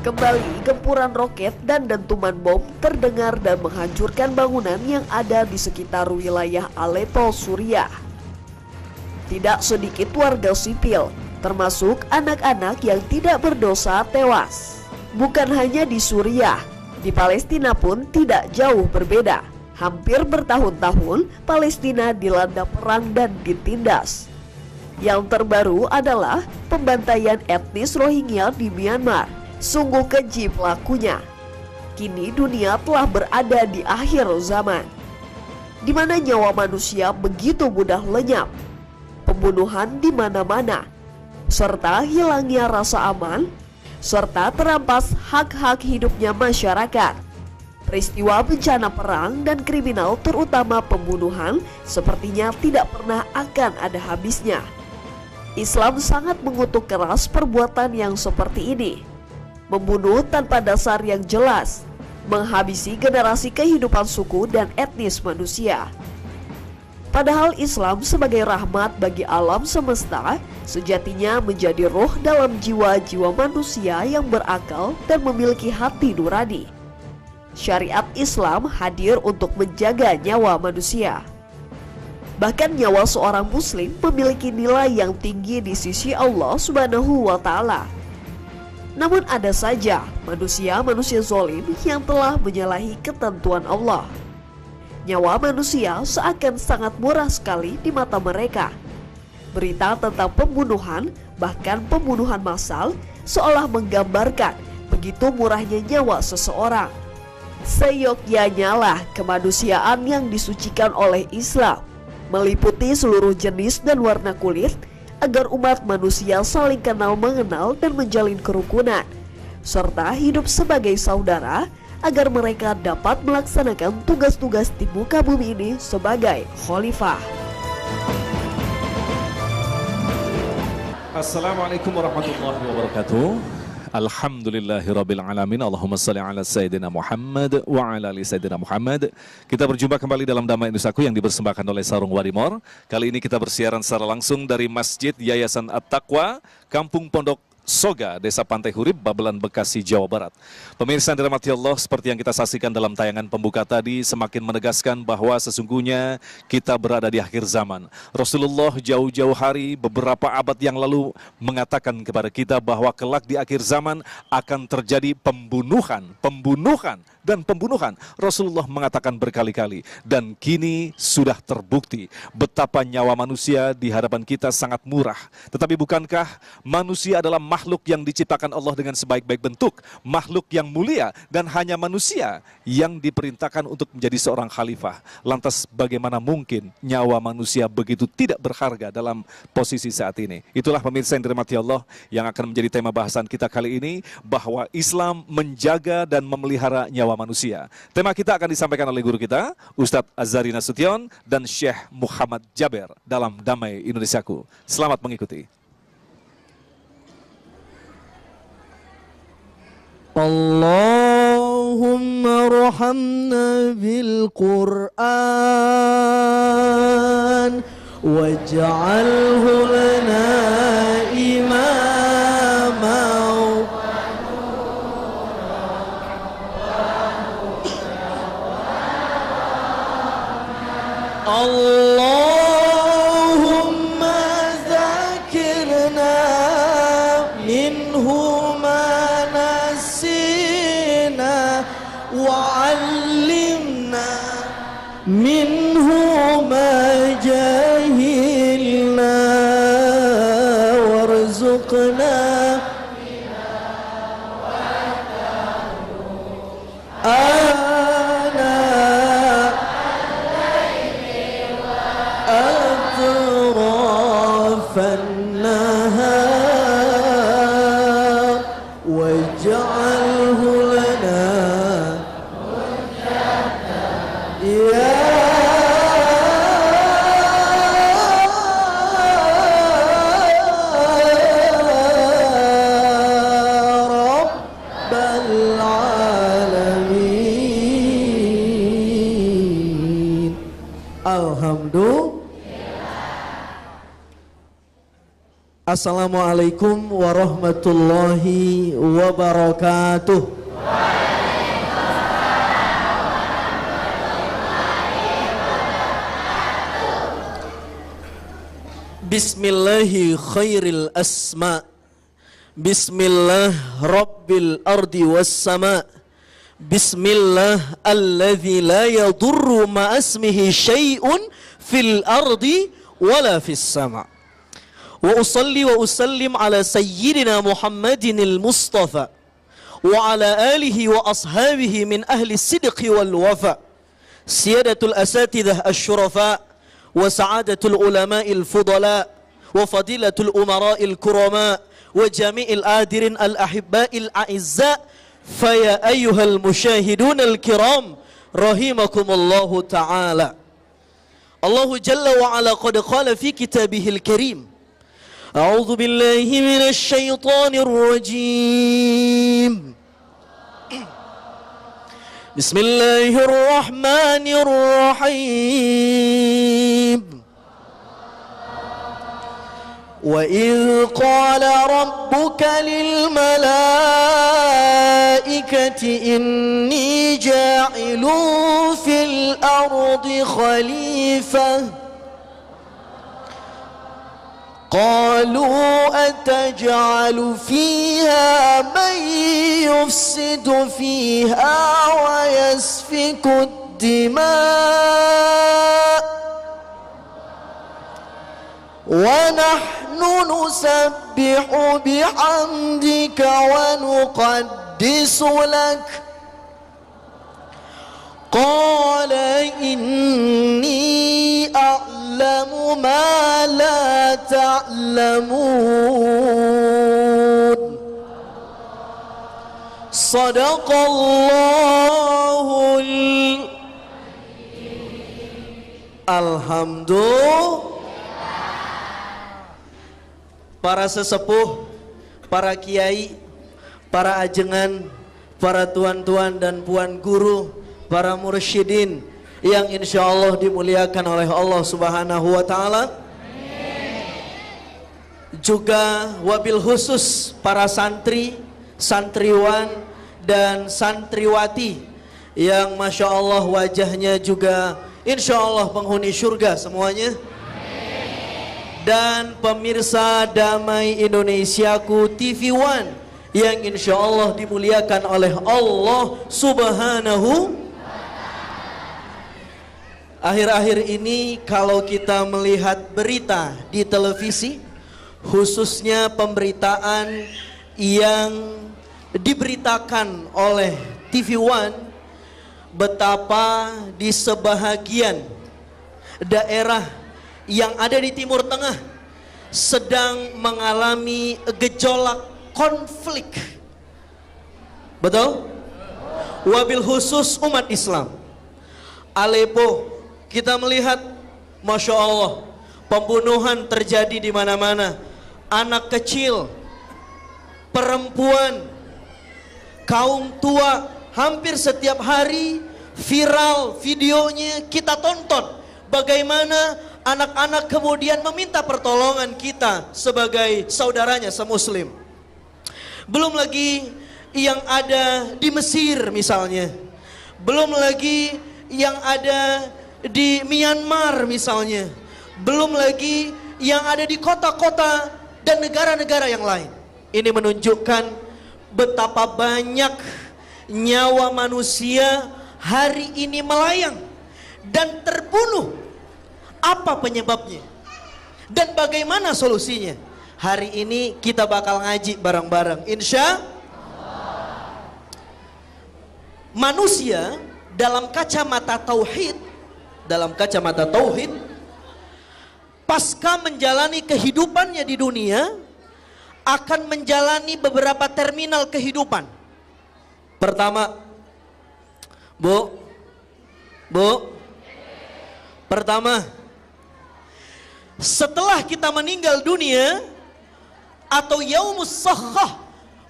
Kembali, gempuran roket dan dentuman bom terdengar dan menghancurkan bangunan yang ada di sekitar wilayah Aleppo, Suriah. Tidak sedikit warga sipil, termasuk anak-anak yang tidak berdosa, tewas. Bukan hanya di Suriah, di Palestina pun tidak jauh berbeda. Hampir bertahun-tahun, Palestina dilanda perang dan ditindas. Yang terbaru adalah pembantaian etnis Rohingya di Myanmar. Sungguh keji pelakunya. Kini dunia telah berada di akhir zaman, di mana nyawa manusia begitu mudah lenyap, pembunuhan di mana-mana, serta hilangnya rasa aman, serta terampas hak-hak hidupnya masyarakat. Peristiwa bencana perang dan kriminal, terutama pembunuhan, sepertinya tidak pernah akan ada habisnya. Islam sangat mengutuk keras perbuatan yang seperti ini. Membunuh tanpa dasar yang jelas, menghabisi generasi kehidupan suku dan etnis manusia. Padahal Islam sebagai rahmat bagi alam semesta sejatinya menjadi roh dalam jiwa-jiwa manusia yang berakal dan memiliki hati nurani. Syariat Islam hadir untuk menjaga nyawa manusia. Bahkan nyawa seorang muslim memiliki nilai yang tinggi di sisi Allah Subhanahu wa Ta'ala. Namun ada saja manusia zalim yang telah menyalahi ketentuan Allah. Nyawa manusia seakan sangat murah sekali di mata mereka. Berita tentang pembunuhan, bahkan pembunuhan massal, seolah menggambarkan begitu murahnya nyawa seseorang. Seyogyanya lah kemanusiaan yang disucikan oleh Islam, meliputi seluruh jenis dan warna kulit, agar umat manusia saling kenal mengenal dan menjalin kerukunan, serta hidup sebagai saudara, agar mereka dapat melaksanakan tugas-tugas di muka bumi ini sebagai khalifah. Assalamualaikum warahmatullahi wabarakatuh. Alhamdulillahirabbil alamin. Allahumma shalli ala sayyidina Muhammad wa ala ali sayyidina Muhammad. Kita berjumpa kembali dalam Damai Indonesiaku yang dipersembahkan oleh Sarung Wadimor. Kali ini kita bersiaran secara langsung dari Masjid Yayasan At-Taqwa, Kampung Pondok Soga, Desa Pantai Hurib, Babelan, Bekasi, Jawa Barat. Pemirsa yang dirahmati Allah, seperti yang kita saksikan dalam tayangan pembuka tadi, semakin menegaskan bahwa sesungguhnya kita berada di akhir zaman. Rasulullah jauh-jauh hari, beberapa abad yang lalu, mengatakan kepada kita bahwa kelak di akhir zaman akan terjadi pembunuhan. Rasulullah mengatakan berkali-kali, dan kini sudah terbukti betapa nyawa manusia di hadapan kita sangat murah. Tetapi bukankah manusia adalah makhluk yang diciptakan Allah dengan sebaik-baik bentuk, makhluk yang mulia, dan hanya manusia yang diperintahkan untuk menjadi seorang khalifah? Lantas bagaimana mungkin nyawa manusia begitu tidak berharga dalam posisi saat ini? Itulah pemirsa yang dirahmati Allah yang akan menjadi tema bahasan kita kali ini, bahwa Islam menjaga dan memelihara nyawa manusia. Tema kita akan disampaikan oleh guru kita, Ustadz Azhari Nasution dan Syekh Muhammad Jaber dalam Damai Indonesiaku. Selamat mengikuti. Allahumma rahamna bil Qur'an waj'alhu lana imama Allahumma zakirna minhu wa'allimna minhu ma jahilna warzuqna ana atrafan nahar waj'alhu lana Assalamualaikum warahmatullahi wabarakatuh. Bismillahi khairil asma. Bismillah rabbil ardi was sama. Bismillah alladzi la yadurru ma'asmihi syai'un fil ardi wala fis sama. Wa usalli wa usallim ala sayyidina Muhammadin al-Mustafa wa ala alihi wa ashabihi min ahli sidqi wal wafa. Siyadatul asatidah asy-syurafa wa sa'adatul ulama'il fudala wa fadilatul umara'il kurama wa jami'il adirin al-ahibba'il a'izza. Faya ayyuhal musyahidun al-kiram rahimakumullahu ta'ala. Allahu jalla wa ala qad qala fi kitabihil karim. A'udzu billahi minasy syaithanir rajim. Bismillahirrahmanirrahim. وَإِذْ قَالَ رَبُّكَ لِلْمَلَائِكَةِ إِنِّي جَاعِلٌ فِي الْأَرْضِ خَلِيفَةً قَالُوا أَتَجْعَلُ فِيهَا مَن يُفْسِدُ فِيهَا وَيَسْفِكُ الدِّمَاءَ وَنَحْنُ نُسَبِّحُ بِحَمْدِكَ وَنُقَدِّسُ لَكَ قَالَ إِنِّي أَعْلَمُ مَا لَا تَعْلَمُونَ صَدَقَ اللَّهُ Alhamdulillah. Para sesepuh, para kiai, para ajengan, para tuan-tuan dan puan guru, para mursyidin yang insya Allah dimuliakan oleh Allah Subhanahu wa Ta'ala. Juga wabil khusus para santri, santriwan dan santriwati yang masya Allah wajahnya juga insya Allah penghuni surga semuanya. Dan pemirsa Damai Indonesiaku TV One yang insya Allah dimuliakan oleh Allah Subhanahu. Akhir-akhir ini kalau kita melihat berita di televisi, khususnya pemberitaan yang diberitakan oleh TV One, betapa di sebahagian daerah yang ada di Timur Tengah sedang mengalami gejolak konflik. Betul? Wabil khusus umat Islam. Aleppo kita melihat, masya Allah, pembunuhan terjadi di mana-mana. Anak kecil, perempuan, kaum tua, hampir setiap hari viral videonya kita tonton. Bagaimana anak-anak kemudian meminta pertolongan kita sebagai saudaranya semuslim. Belum lagi yang ada di Mesir misalnya. Belum lagi yang ada di Myanmar misalnya. Belum lagi yang ada di kota-kota dan negara-negara yang lain. Ini menunjukkan betapa banyak nyawa manusia hari ini melayang dan terbunuh. Apa penyebabnya? Dan bagaimana solusinya? Hari ini kita bakal ngaji bareng-bareng. Insya manusia dalam kacamata tauhid, pasca menjalani kehidupannya di dunia, akan menjalani beberapa terminal kehidupan. Pertama, pertama, setelah kita meninggal dunia atau yaumus sakhah,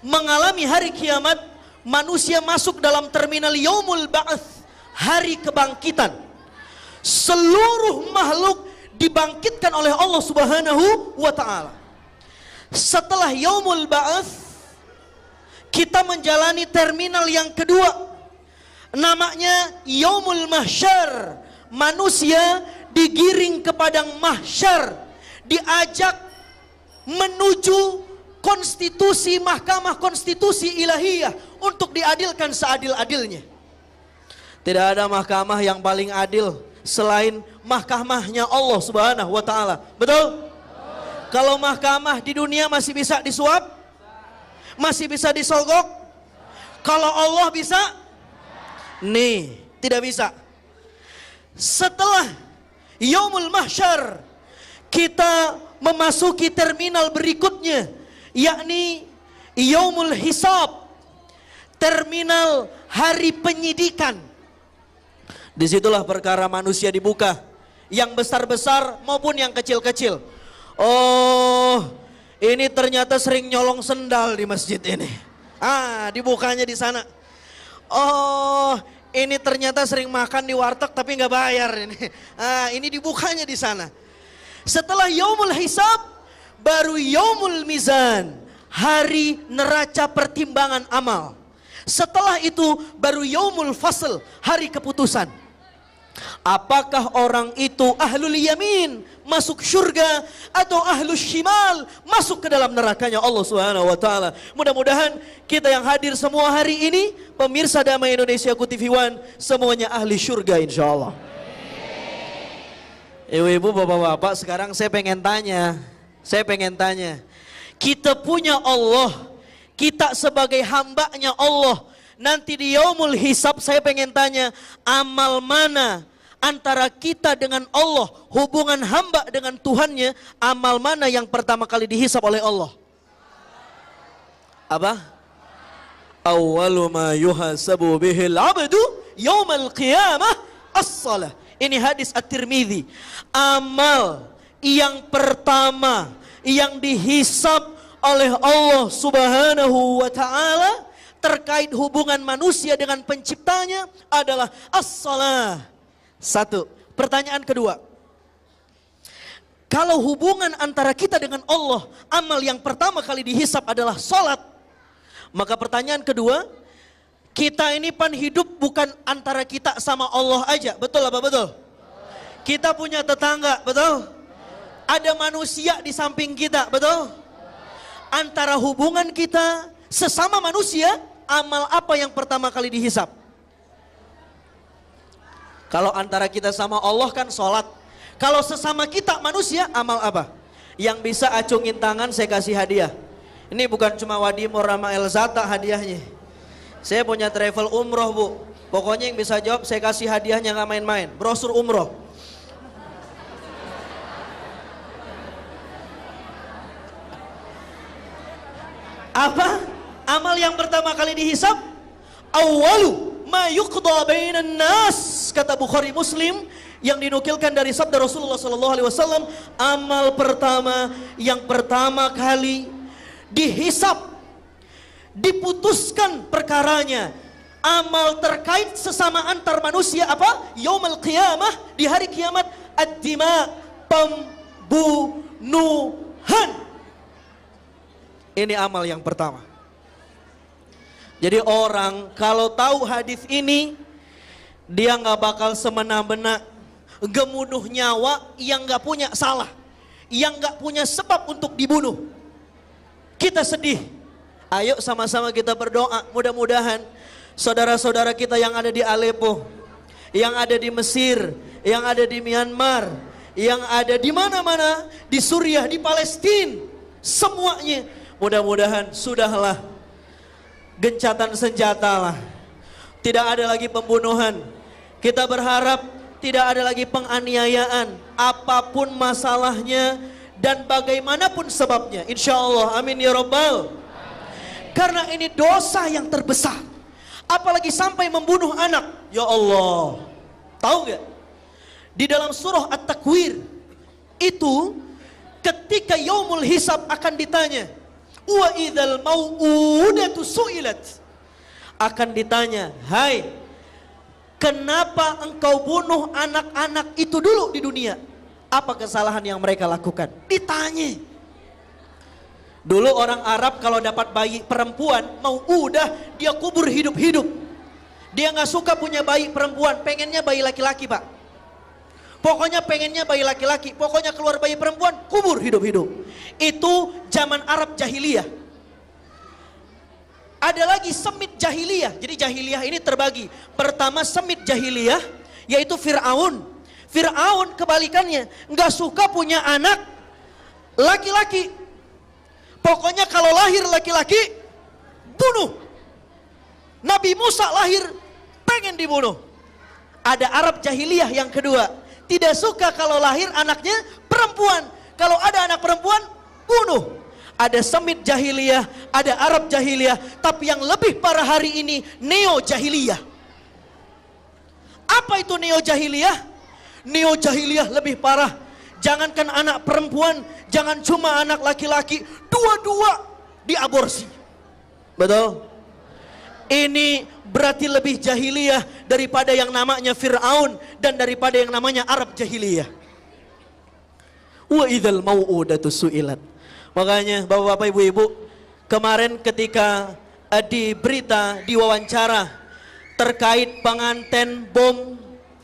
mengalami hari kiamat, manusia masuk dalam terminal yaumul ba'ats, hari kebangkitan. Seluruh makhluk dibangkitkan oleh Allah Subhanahu wa Ta'ala. Setelah yaumul ba'ats, kita menjalani terminal yang kedua, namanya yaumul mahsyar. Manusia digiring ke padang mahsyar, diajak menuju konstitusi, mahkamah konstitusi ilahiyah untuk diadilkan seadil-adilnya. Tidak ada mahkamah yang paling adil selain mahkamahnya Allah Subhanahu wa taala. Betul? Kalau mahkamah di dunia masih bisa disuap, masih bisa disogok. Kalau Allah bisa? Nih, tidak bisa. Setelah yaumul mahsyar, kita memasuki terminal berikutnya, yakni yaumul hisab, terminal hari penyidikan. Disitulah perkara manusia dibuka, yang besar-besar maupun yang kecil-kecil. Oh, ini ternyata sering nyolong sendal di masjid ini. Dibukanya di sana. Oh, ini ternyata sering makan di warteg tapi nggak bayar ini. Ini dibukanya di sana. Setelah yaumul hisab, baru yaumul mizan, hari neraca pertimbangan amal. Setelah itu baru yaumul fasl, hari keputusan. Apakah orang itu ahlul yamin, masuk surga, atau ahlus shimal, masuk ke dalam nerakanya Allah Subhanahu wa taala. Mudah-mudahan kita yang hadir semua hari ini, pemirsa Damai Indonesia TV One, semuanya ahli surga insyaallah. Ibu-ibu, bapak-bapak, sekarang saya pengen tanya. Kita punya Allah, kita sebagai hambanya Allah, nanti di yaumul hisab saya pengen tanya, amal mana antara kita dengan Allah, hubungan hamba dengan Tuhannya, amal mana yang pertama kali dihisab oleh Allah? Apa? Awwalu ma yuhasabu bihil abdu yaumal qiyamah as-salah. Ini hadis At-Tirmidzi. Amal yang pertama yang dihisab oleh Allah Subhanahu wa taala terkait hubungan manusia dengan penciptanya adalah as-salah. Satu. Pertanyaan kedua, kalau hubungan antara kita dengan Allah, amal yang pertama kali dihisab adalah salat, maka pertanyaan kedua, kita ini pan hidup bukan antara kita sama Allah aja, betul apa betul? Kita punya tetangga, betul? Ada manusia di samping kita, betul? Antara hubungan kita sesama manusia, amal apa yang pertama kali dihisab? Kalau antara kita sama Allah kan sholat. Kalau sesama kita manusia, amal apa? Yang bisa acungin tangan saya kasih hadiah. Ini bukan cuma Wadimor sama Elzata hadiahnya. Saya punya travel umroh bu. Pokoknya yang bisa jawab saya kasih hadiahnya, gak main-main. Brosur umroh. Apa? Amal yang pertama kali dihisab? Awalu ma yuqda bainan nas, kata Bukhari Muslim, yang dinukilkan dari sabda Rasulullah sallallahu alaihi wasallam, amal pertama yang pertama kali dihisab, diputuskan perkaranya, amal terkait sesama antar manusia apa? Yaumul qiyamah, di hari kiamat, ad-dima, pembunuhan. Ini amal yang pertama. Jadi orang kalau tahu hadis ini, dia nggak bakal semena-mena gemunuh nyawa yang nggak punya salah, yang nggak punya sebab untuk dibunuh. Kita sedih. Ayo sama-sama kita berdoa, mudah-mudahan saudara-saudara kita yang ada di Aleppo, yang ada di Mesir, yang ada di Myanmar, yang ada di mana-mana, di Suriah, di Palestina, semuanya mudah-mudahan sudahlah gencatan senjata lah. Tidak ada lagi pembunuhan. Kita berharap tidak ada lagi penganiayaan, apapun masalahnya dan bagaimanapun sebabnya. Insya Allah, amin ya Rabbal. Karena ini dosa yang terbesar. Apalagi sampai membunuh anak. Ya Allah. Tahu gak? Di dalam surah At-Takwir itu ketika yaumul hisab akan ditanya, wa idzal mau'udatu su'ilat, akan ditanya, hai, kenapa engkau bunuh anak-anak itu dulu di dunia? Apa kesalahan yang mereka lakukan? Ditanya. Dulu orang Arab kalau dapat bayi perempuan, mau udah dia kubur hidup-hidup. Dia nggak suka punya bayi perempuan, pengennya bayi laki-laki, Pak. Pokoknya pengennya bayi laki-laki, pokoknya keluar bayi perempuan, kubur hidup-hidup. Itu zaman Arab jahiliyah. Ada lagi semit jahiliyah. Jadi jahiliyah ini terbagi. Pertama semit jahiliyah, yaitu Fir'aun. Fir'aun kebalikannya, nggak suka punya anak laki-laki. Pokoknya kalau lahir laki-laki, bunuh. Nabi Musa lahir, pengen dibunuh. Ada Arab jahiliyah yang kedua. Tidak suka kalau lahir anaknya perempuan. Kalau ada anak perempuan, bunuh. Ada semit jahiliyah, ada Arab jahiliyah. Tapi yang lebih parah hari ini, neo jahiliyah. Apa itu neo jahiliyah? Neo jahiliyah lebih parah. Jangankan anak perempuan, jangan cuma anak laki-laki, dua-dua diaborsi. Betul? Ini berarti lebih jahiliyah daripada yang namanya Fir'aun dan daripada yang namanya Arab jahiliyah. Wa idzal mau'udatu su'ilat. Makanya Bapak-bapak, Ibu-ibu, kemarin ketika di berita, di wawancara terkait pengantin bom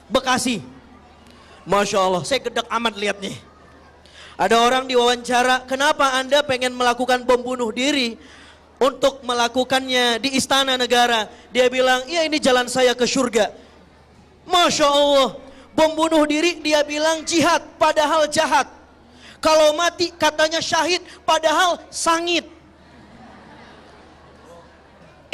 Bekasi, Masya Allah, saya gedek amat lihatnya. Ada orang diwawancara, kenapa Anda pengen melakukan bom bunuh diri? Untuk melakukannya di istana negara. Dia bilang, iya ini jalan saya ke surga. Masya Allah, bom bunuh diri dia bilang jihad, padahal jahat. Kalau mati katanya syahid, padahal sangit.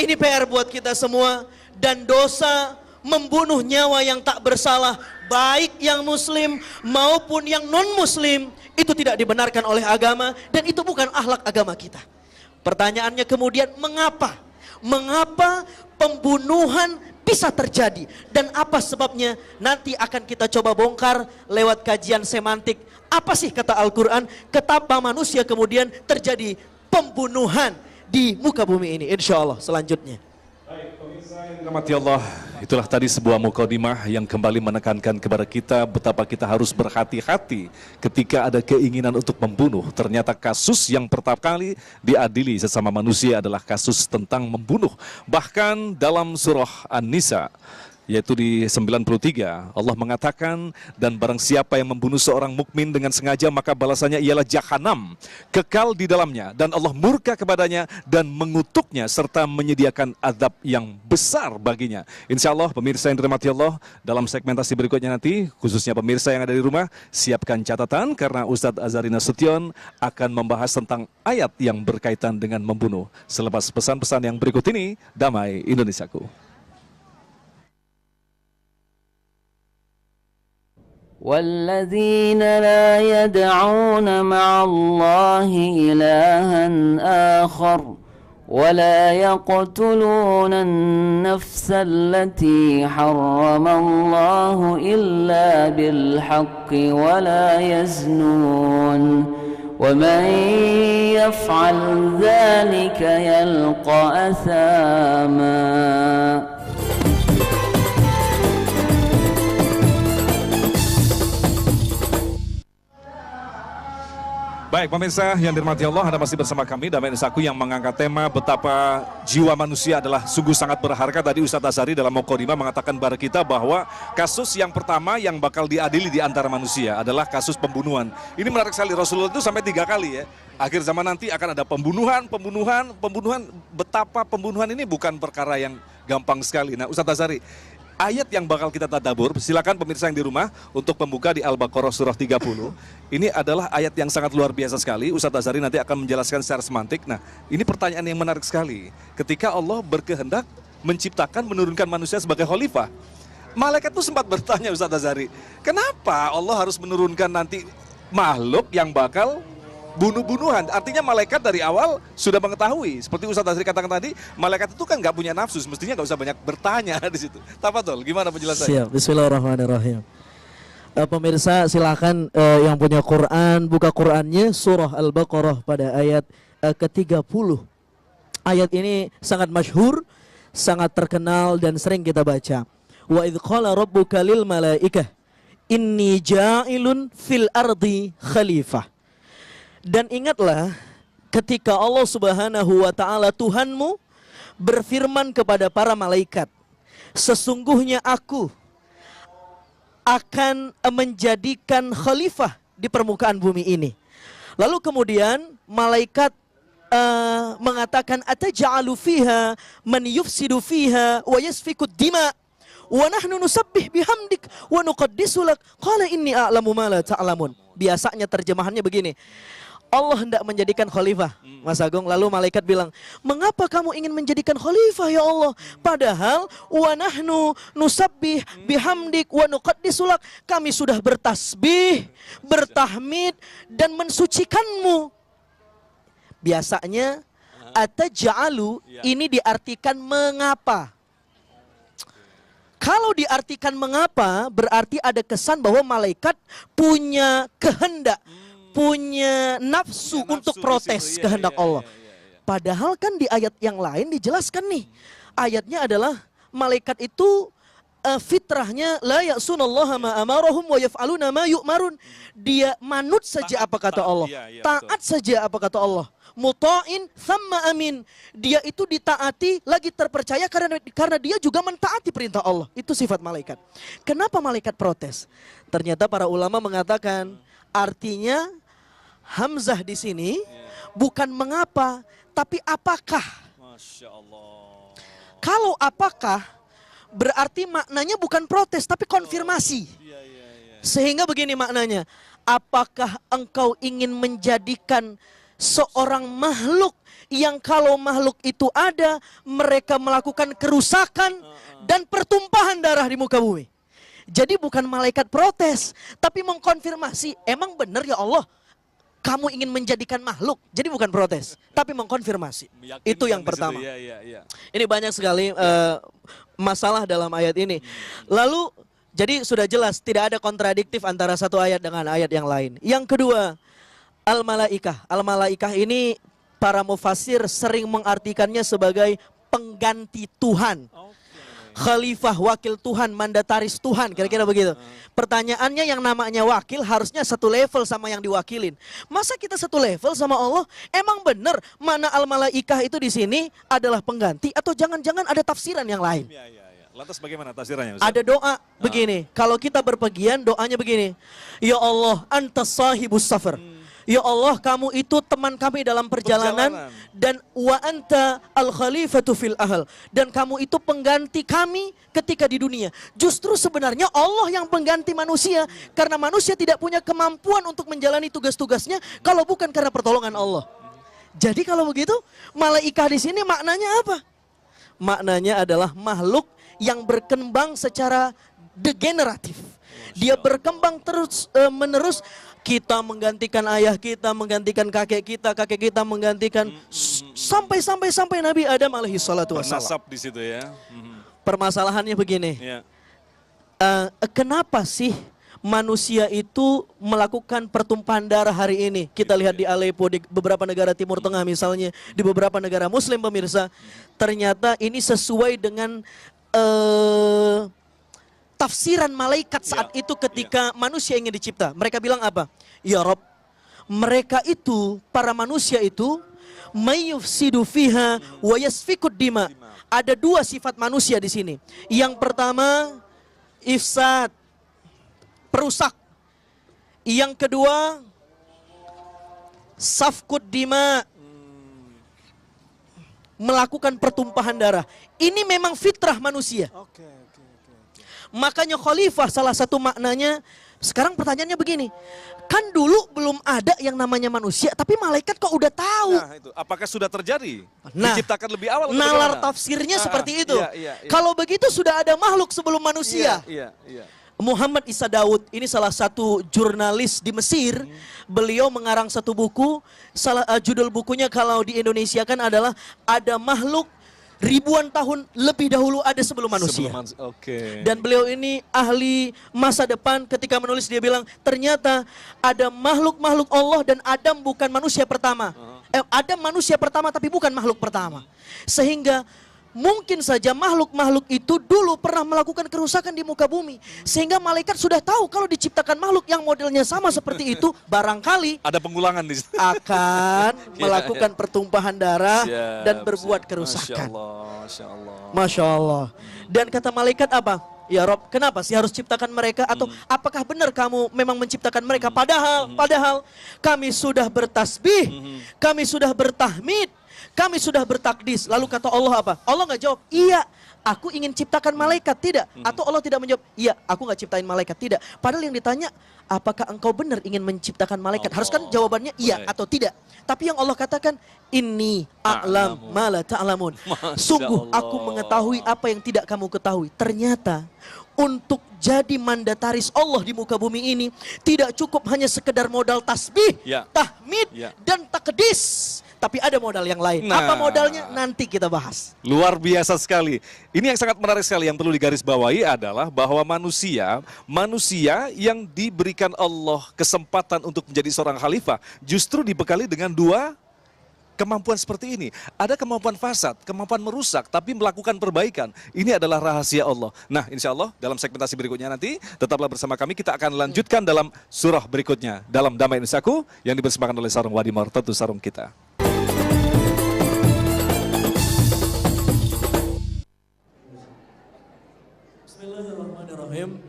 Ini PR buat kita semua. Dan dosa membunuh nyawa yang tak bersalah, baik yang muslim maupun yang non muslim, itu tidak dibenarkan oleh agama. Dan itu bukan akhlak agama kita. Pertanyaannya kemudian, mengapa? Mengapa pembunuhan bisa terjadi? Dan apa sebabnya? Nanti akan kita coba bongkar lewat kajian semantik. Apa sih kata Al-Quran? Kenapa manusia kemudian terjadi pembunuhan di muka bumi ini? Insya Allah selanjutnya. Baik, pemirsa yang dirahmati Allah, itulah tadi sebuah mukadimah yang kembali menekankan kepada kita betapa kita harus berhati-hati ketika ada keinginan untuk membunuh. Ternyata kasus yang pertama kali diadili sesama manusia adalah kasus tentang membunuh. Bahkan dalam surah An-Nisa, yaitu di 93, Allah mengatakan, dan barang siapa yang membunuh seorang mukmin dengan sengaja maka balasannya ialah jahanam, kekal di dalamnya, dan Allah murka kepadanya dan mengutuknya serta menyediakan azab yang besar baginya. Insya Allah pemirsa yang dirahmati Allah, dalam segmentasi berikutnya nanti, khususnya pemirsa yang ada di rumah, siapkan catatan karena Ustadz Azhari Nasution akan membahas tentang ayat yang berkaitan dengan membunuh. Selepas pesan-pesan yang berikut ini, damai Indonesiaku. والذين لا يدعون مع الله إلها آخر ولا يقتلون النفس التي حرم الله إلا بالحق ولا يزنون ومن يفعل ذلك يلقى أثاما. Baik pemirsa yang dirahmati Allah, Anda masih bersama kami Damai Indonesiaku yang mengangkat tema betapa jiwa manusia adalah sungguh sangat berharga. Tadi Ustadz Azhari dalam mukadimah mengatakan kepada kita bahwa kasus yang pertama yang bakal diadili di antara manusia adalah kasus pembunuhan. Ini menarik sekali, Rasulullah itu sampai 3 kali ya. Akhir zaman nanti akan ada pembunuhan. Betapa pembunuhan ini bukan perkara yang gampang sekali. Nah Ustadz Azhari, ayat yang bakal kita tadabbur, silakan pemirsa yang di rumah untuk membuka di Al-Baqarah surah 30. Ini adalah ayat yang sangat luar biasa sekali. Ustadz Azhari nanti akan menjelaskan secara semantik. Nah, ini pertanyaan yang menarik sekali. Ketika Allah berkehendak menciptakan, menurunkan manusia sebagai khalifah, malaikat itu sempat bertanya Ustadz Azhari, kenapa Allah harus menurunkan nanti makhluk yang bakal bunuh-bunuhan? Artinya malaikat dari awal sudah mengetahui. Seperti Ustadz Azhari katakan tadi, malaikat itu kan nggak punya nafsu, mestinya nggak usah banyak bertanya di situ. Tafadhol, gimana penjelasannya? Siap, bismillahirrahmanirrahim. Pemirsa silakan yang punya Quran, buka Qurannya surah Al-Baqarah pada ayat ke-30. Ayat ini sangat masyhur, sangat terkenal dan sering kita baca. Wa idh qala rabbuka lil malaikah inni ja'ilun fil ardi khalifah. Dan ingatlah ketika Allah Subhanahu wa taala Tuhanmu berfirman kepada para malaikat, sesungguhnya aku akan menjadikan khalifah di permukaan bumi ini. Lalu kemudian malaikat mengatakan, ataj'alu fiha man yufsidu fiha wa yasfiku dima wa nahnu nusabbih bihamdik wa nuqaddisu lak qala inni a'lamu ma la ta'lamun. Biasanya terjemahannya begini, Allah hendak menjadikan khalifah, Mas Agung. Lalu malaikat bilang, mengapa kamu ingin menjadikan khalifah ya Allah? Padahal wa nahnu nusabbih bihamdik wa nuqaddisu lak, kami sudah bertasbih, bertahmid dan mensucikanmu. Biasanya ataj'alu ini diartikan mengapa. Kalau diartikan mengapa, berarti ada kesan bahwa malaikat punya kehendak, punya nafsu untuk protes kehendak Allah. Padahal kan di ayat yang lain dijelaskan nih. Ayatnya adalah malaikat itu fitrahnya la ya'sunallaha ma amarahum wa yaf'aluna ma yu'marun. Dia manut saja apa kata Allah, taat saja apa kata Allah. Muta'in thamma amin. Dia itu ditaati lagi terpercaya karena dia juga mentaati perintah Allah. Itu sifat malaikat. Kenapa malaikat protes? Ternyata para ulama mengatakan artinya hamzah di sini bukan mengapa, tapi apakah. Masya Allah. Kalau apakah berarti maknanya bukan protes tapi konfirmasi. Sehingga begini maknanya, apakah engkau ingin menjadikan seorang makhluk yang kalau makhluk itu ada, mereka melakukan kerusakan dan pertumpahan darah di muka bumi. Jadi bukan malaikat protes, tapi mengkonfirmasi, emang benar ya Allah, kamu ingin menjadikan makhluk. Jadi bukan protes, tapi mengkonfirmasi. Itu yang pertama. Ini banyak sekali masalah dalam ayat ini. Lalu, jadi sudah jelas tidak ada kontradiktif antara satu ayat dengan ayat yang lain. Yang kedua, Al-Malaikah. Al-Malaikah ini para mufasir sering mengartikannya sebagai pengganti Tuhan. Khalifah, wakil Tuhan, mandataris Tuhan, kira-kira begitu. Pertanyaannya, yang namanya wakil harusnya satu level sama yang diwakilin. Masa kita satu level sama Allah? Emang benar mana Al-Malaikah itu di sini adalah pengganti atau jangan-jangan ada tafsiran yang lain? Lantas bagaimana tafsirannya, Ustaz? Ada doa begini, kalau kita berpergian doanya begini, ya Allah, antas sahibus safar. Ya Allah, kamu itu teman kami dalam perjalanan. Dan wa anta al-khalifatu fil ahl. Dan kamu itu pengganti kami ketika di dunia. Justru sebenarnya Allah yang pengganti manusia. Karena manusia tidak punya kemampuan untuk menjalani tugas-tugasnya kalau bukan karena pertolongan Allah. Jadi kalau begitu, malaikah di sini maknanya apa? Maknanya adalah makhluk yang berkembang secara degeneratif. Dia berkembang terus menerus. Kita menggantikan ayah kita, menggantikan kakek kita menggantikan sampai Nabi Adam alaihi salatu wassalam. Bernasab di situ ya. Permasalahannya begini. Kenapa sih manusia itu melakukan pertumpahan darah hari ini? Kita lihat di Aleppo, di beberapa negara Timur Tengah misalnya, di beberapa negara Muslim pemirsa. Ternyata ini sesuai dengan tafsiran malaikat saat itu ketika manusia ingin dicipta. Mereka bilang apa? Ya Rob, mereka itu, para manusia itu, mayyufsidu fiha wa yasfikud dima. Ada dua sifat manusia di sini. Yang pertama, ifsad, perusak. Yang kedua, safkud dima, melakukan pertumpahan darah. Ini memang fitrah manusia. Makanya khalifah salah satu maknanya, sekarang pertanyaannya begini, kan dulu belum ada yang namanya manusia, tapi malaikat kok udah tahu. Nah, itu. Apakah sudah terjadi? Nah, diciptakan lebih awal? Nalar tafsirnya seperti itu. Kalau begitu sudah ada makhluk sebelum manusia. Muhammad Isa Daud, ini salah satu jurnalis di Mesir. Beliau mengarang satu buku, judul bukunya kalau di Indonesia kan adalah Ada Makhluk Ribuan Tahun Lebih Dahulu Ada Sebelum Manusia. Dan beliau ini ahli masa depan. Ketika menulis dia bilang, ternyata ada makhluk-makhluk Allah dan Adam bukan manusia pertama. Adam manusia pertama tapi bukan makhluk pertama. Sehingga mungkin saja makhluk-makhluk itu dulu pernah melakukan kerusakan di muka bumi. Sehingga malaikat sudah tahu kalau diciptakan makhluk yang modelnya sama seperti itu, barangkali Ada pengulangan di situ. akan melakukan pertumpahan darah Siap, dan berbuat siap. kerusakan. Masya Allah, Masya Allah. Masya Allah. Dan kata malaikat apa? Ya Rob, kenapa sih harus ciptakan mereka? Atau apakah benar kamu memang menciptakan mereka? Padahal kami sudah bertasbih, kami sudah bertahmid, kami sudah bertakdis. Lalu kata Allah apa? Allah nggak jawab, iya aku ingin ciptakan malaikat, tidak. Atau Allah tidak menjawab, iya aku nggak ciptain malaikat, tidak. Padahal yang ditanya, apakah engkau benar ingin menciptakan malaikat? Harus kan jawabannya iya atau tidak. Tapi yang Allah katakan, inni a'lam ma la ta'lamun. Sungguh aku mengetahui apa yang tidak kamu ketahui. Ternyata untuk jadi mandataris Allah di muka bumi ini tidak cukup hanya sekedar modal tasbih, tahmid, dan takdis. Tapi ada modal yang lain. Apa modalnya? Nanti kita bahas. Luar biasa sekali. Ini yang sangat menarik sekali, yang perlu digarisbawahi adalah bahwa manusia yang diberikan Allah kesempatan untuk menjadi seorang khalifah justru dibekali dengan dua kemampuan seperti ini. Ada kemampuan fasad, kemampuan merusak, tapi melakukan perbaikan. Ini adalah rahasia Allah. Nah, insya Allah dalam segmentasi berikutnya nanti, tetaplah bersama kami. Kita akan lanjutkan dalam surah berikutnya. Dalam Damai Indonesiaku yang dipersembahkan oleh Sarung Wadimor, tentu sarung kita. Bismillahirrahmanirrahim.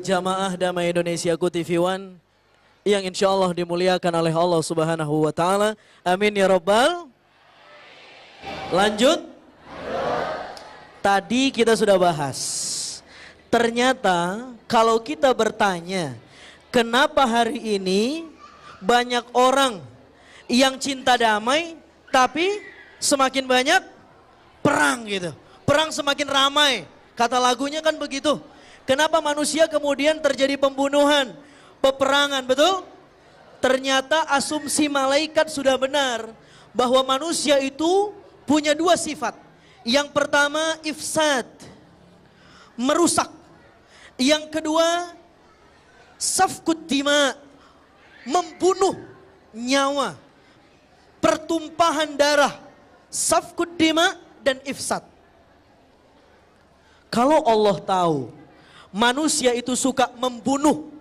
Jamaah Damai Indonesiaku TV One yang insya Allah dimuliakan oleh Allah Subhanahu wa Ta'ala. Amin ya Rabbal. Lanjut. Tadi kita sudah bahas. Ternyata kalau kita bertanya, kenapa hari ini banyak orang yang cinta damai, tapi semakin banyak perang gitu. Perang semakin ramai. Kata lagunya kan begitu. Kenapa manusia kemudian terjadi pembunuhan, peperangan, betul? Ternyata asumsi malaikat sudah benar bahwa manusia itu punya dua sifat. Yang pertama ifsad, merusak. Yang kedua safkud dima, membunuh nyawa, pertumpahan darah, safkud dima dan ifsad. Kalau Allah tahu manusia itu suka membunuh,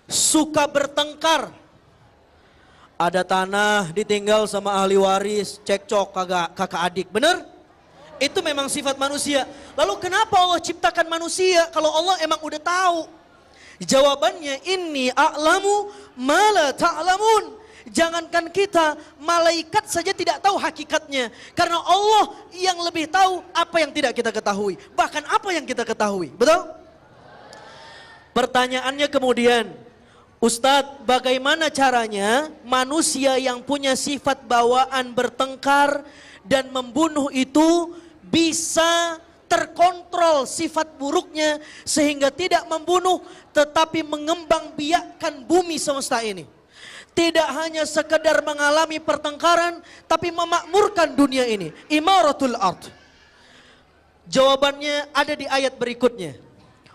suka bertengkar, ada tanah ditinggal sama ahli waris, cekcok kakak adik, benar? Itu memang sifat manusia. Lalu kenapa Allah ciptakan manusia kalau Allah emang udah tahu? Jawabannya, inni a'lamu ma la ta'lamun. Jangankan kita, malaikat saja tidak tahu hakikatnya. Karena Allah yang lebih tahu apa yang tidak kita ketahui. Bahkan apa yang kita ketahui, betul? Pertanyaannya kemudian, Ustadz, bagaimana caranya manusia yang punya sifat bawaan bertengkar dan membunuh itu bisa terkontrol sifat buruknya sehingga tidak membunuh tetapi mengembang biakkan bumi semesta ini? Tidak hanya sekedar mengalami pertengkaran, tapi memakmurkan dunia ini. Imaratul ard. Jawabannya ada di ayat berikutnya.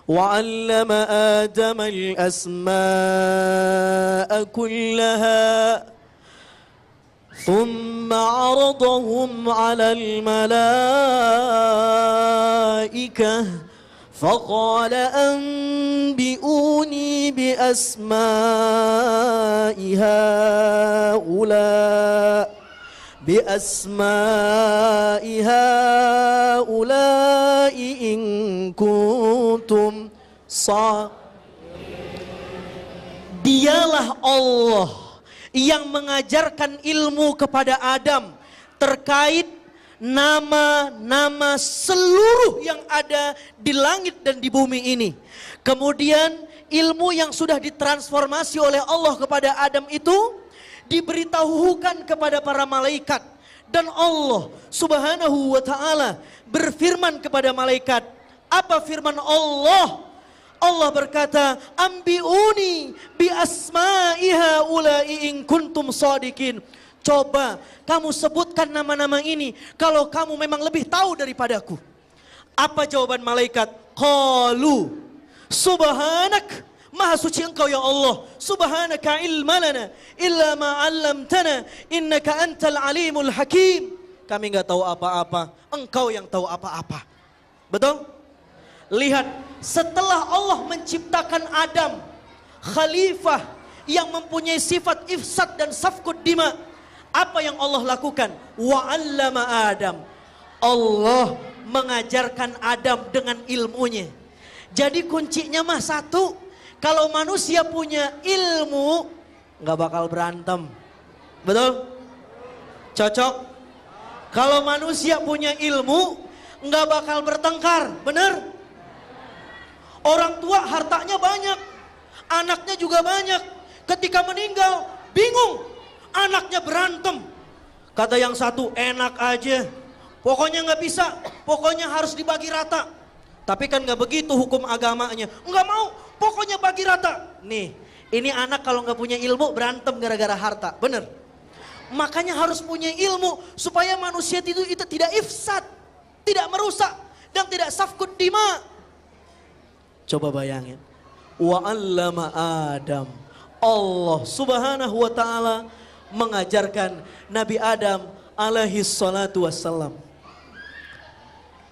وَعَلَّمَ آدَمَ الْأَسْمَاءَ كُلَّهَا ثُمَّ عَرَضَهُمْ عَلَى الْمَلَائِكَةِ فقال أنبئوني بأسماء هؤلاء إن كنتم Dialah Allah yang mengajarkan ilmu kepada Adam terkait nama-nama seluruh yang ada di langit dan di bumi ini. Kemudian ilmu yang sudah ditransformasi oleh Allah kepada Adam itu diberitahukan kepada para malaikat. Dan Allah Subhanahu wa ta'ala berfirman kepada malaikat. Apa firman Allah? Allah berkata, ambiuni bi asma'i haula'i in kuntum shadiqin. Coba kamu sebutkan nama-nama ini kalau kamu memang lebih tahu daripadaku. Apa jawaban malaikat? Qalu subhanak, maha suci engkau ya Allah. Subhanaka ilma lana illa ma 'allamtana innaka antal alimul hakim. kami nggak tahu apa-apa, engkau yang tahu apa-apa. Betul? Lihat, setelah Allah menciptakan Adam, khalifah yang mempunyai sifat ifsad dan safkud dima, apa yang Allah lakukan? Wa 'allama Adam. Allah mengajarkan Adam dengan ilmunya. Jadi kuncinya mah satu, kalau manusia punya ilmu, nggak bakal berantem. Betul? Cocok? Kalau manusia punya ilmu, nggak bakal bertengkar. Bener? Orang tua hartanya banyak, anaknya juga banyak. Ketika meninggal, bingung, anaknya berantem. Kata yang satu, enak aja, pokoknya nggak bisa, pokoknya harus dibagi rata. Tapi kan nggak begitu hukum agamanya. Nggak mau, pokoknya bagi rata. Nih, ini anak kalau nggak punya ilmu berantem gara-gara harta. Bener? Makanya harus punya ilmu supaya manusia itu tidak ifsad, tidak merusak, dan tidak safkud dima. Coba bayangin, wa 'allama Adam. Allah subhanahu wa ta'ala mengajarkan Nabi Adam alaihi salatu wassalam.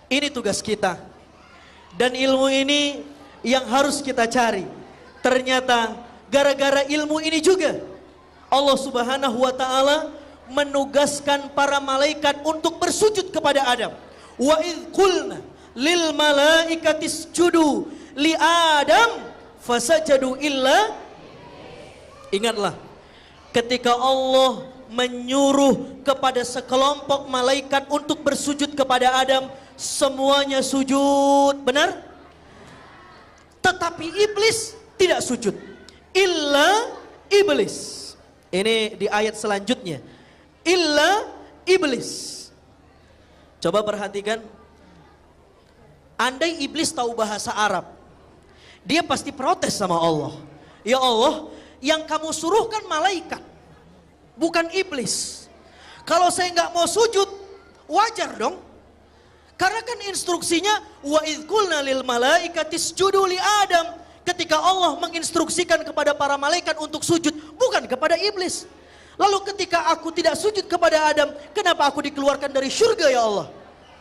Ini tugas kita. Dan ilmu ini yang harus kita cari. Ternyata gara-gara ilmu ini juga Allah subhanahu wa ta'ala menugaskan para malaikat untuk bersujud kepada Adam. Wa idh qulna lil malaikati isjudu li Adam fasajadu illa. Ingatlah, ketika Allah menyuruh kepada sekelompok malaikat untuk bersujud kepada Adam, semuanya sujud, benar? Tetapi iblis tidak sujud. Illa iblis. Ini di ayat selanjutnya. Illa iblis. Coba perhatikan. Andai iblis tahu bahasa Arab, dia pasti protes sama Allah. Ya Allah, yang kamu suruhkan malaikat, bukan iblis. Kalau saya nggak mau sujud, wajar dong. Karena kan instruksinya wa idh qulna lil malaikati isjudu li Adam. Ketika Allah menginstruksikan kepada para malaikat untuk sujud, bukan kepada iblis. Lalu ketika aku tidak sujud kepada Adam, kenapa aku dikeluarkan dari surga ya Allah?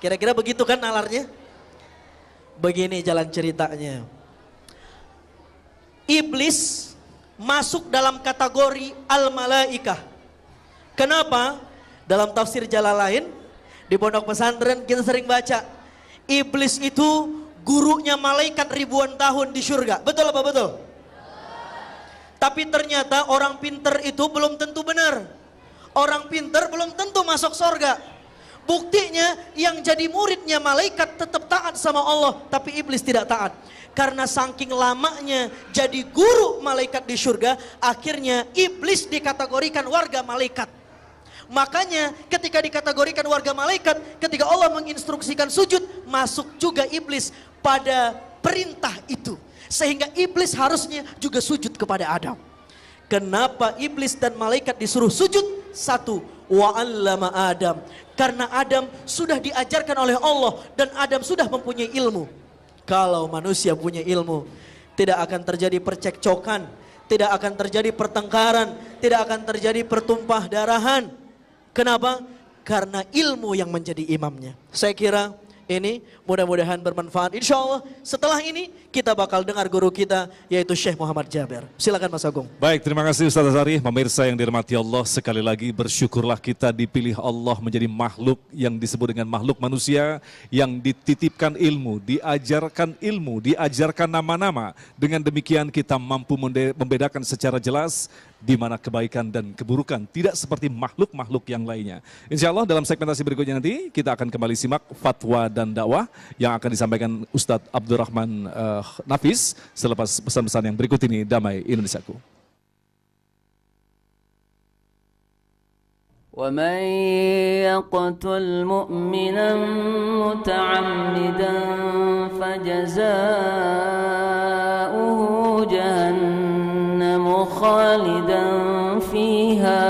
Kira-kira begitu kan nalarnya? Begini jalan ceritanya. Iblis masuk dalam kategori al-malaikah. Kenapa? Dalam tafsir Jalalain di pondok pesantren kita sering baca, iblis itu gurunya malaikat ribuan tahun di surga. Betul apa betul? Tapi ternyata orang pinter itu belum tentu benar. Orang pinter belum tentu masuk surga. Buktinya yang jadi muridnya malaikat tetap taat sama Allah, tapi iblis tidak taat. Karena saking lamanya jadi guru malaikat di surga, akhirnya iblis dikategorikan warga malaikat. Makanya ketika dikategorikan warga malaikat, ketika Allah menginstruksikan sujud, masuk juga iblis pada perintah itu. Sehingga iblis harusnya juga sujud kepada Adam. Kenapa iblis dan malaikat disuruh sujud? Satu, wa 'allama Adam. Karena Adam sudah diajarkan oleh Allah dan Adam sudah mempunyai ilmu. Kalau manusia punya ilmu, tidak akan terjadi percekcokan, tidak akan terjadi pertengkaran, tidak akan terjadi pertumpah darahan. Kenapa? Karena ilmu yang menjadi imamnya. Saya kira ini mudah-mudahan bermanfaat. Insya Allah setelah ini kita bakal dengar guru kita yaitu Syekh Muhammad Jabir. Silakan Mas Agung. Baik, terima kasih Ustaz Azhari. Pemirsa yang dirahmati Allah, sekali lagi bersyukurlah kita dipilih Allah menjadi makhluk yang disebut dengan makhluk manusia yang dititipkan ilmu, diajarkan nama-nama. Dengan demikian kita mampu membedakan secara jelas di mana kebaikan dan keburukan, tidak seperti makhluk-makhluk yang lainnya. Insya Allah dalam segmentasi berikutnya nanti kita akan kembali simak fatwa dan dakwah yang akan disampaikan Ustadz Abdurrahman Nafis selepas pesan-pesan yang berikut ini. Damai Indonesiaku. ومن يقتل مؤمنا متعمدا فجزاؤه جهنم خالدا فيها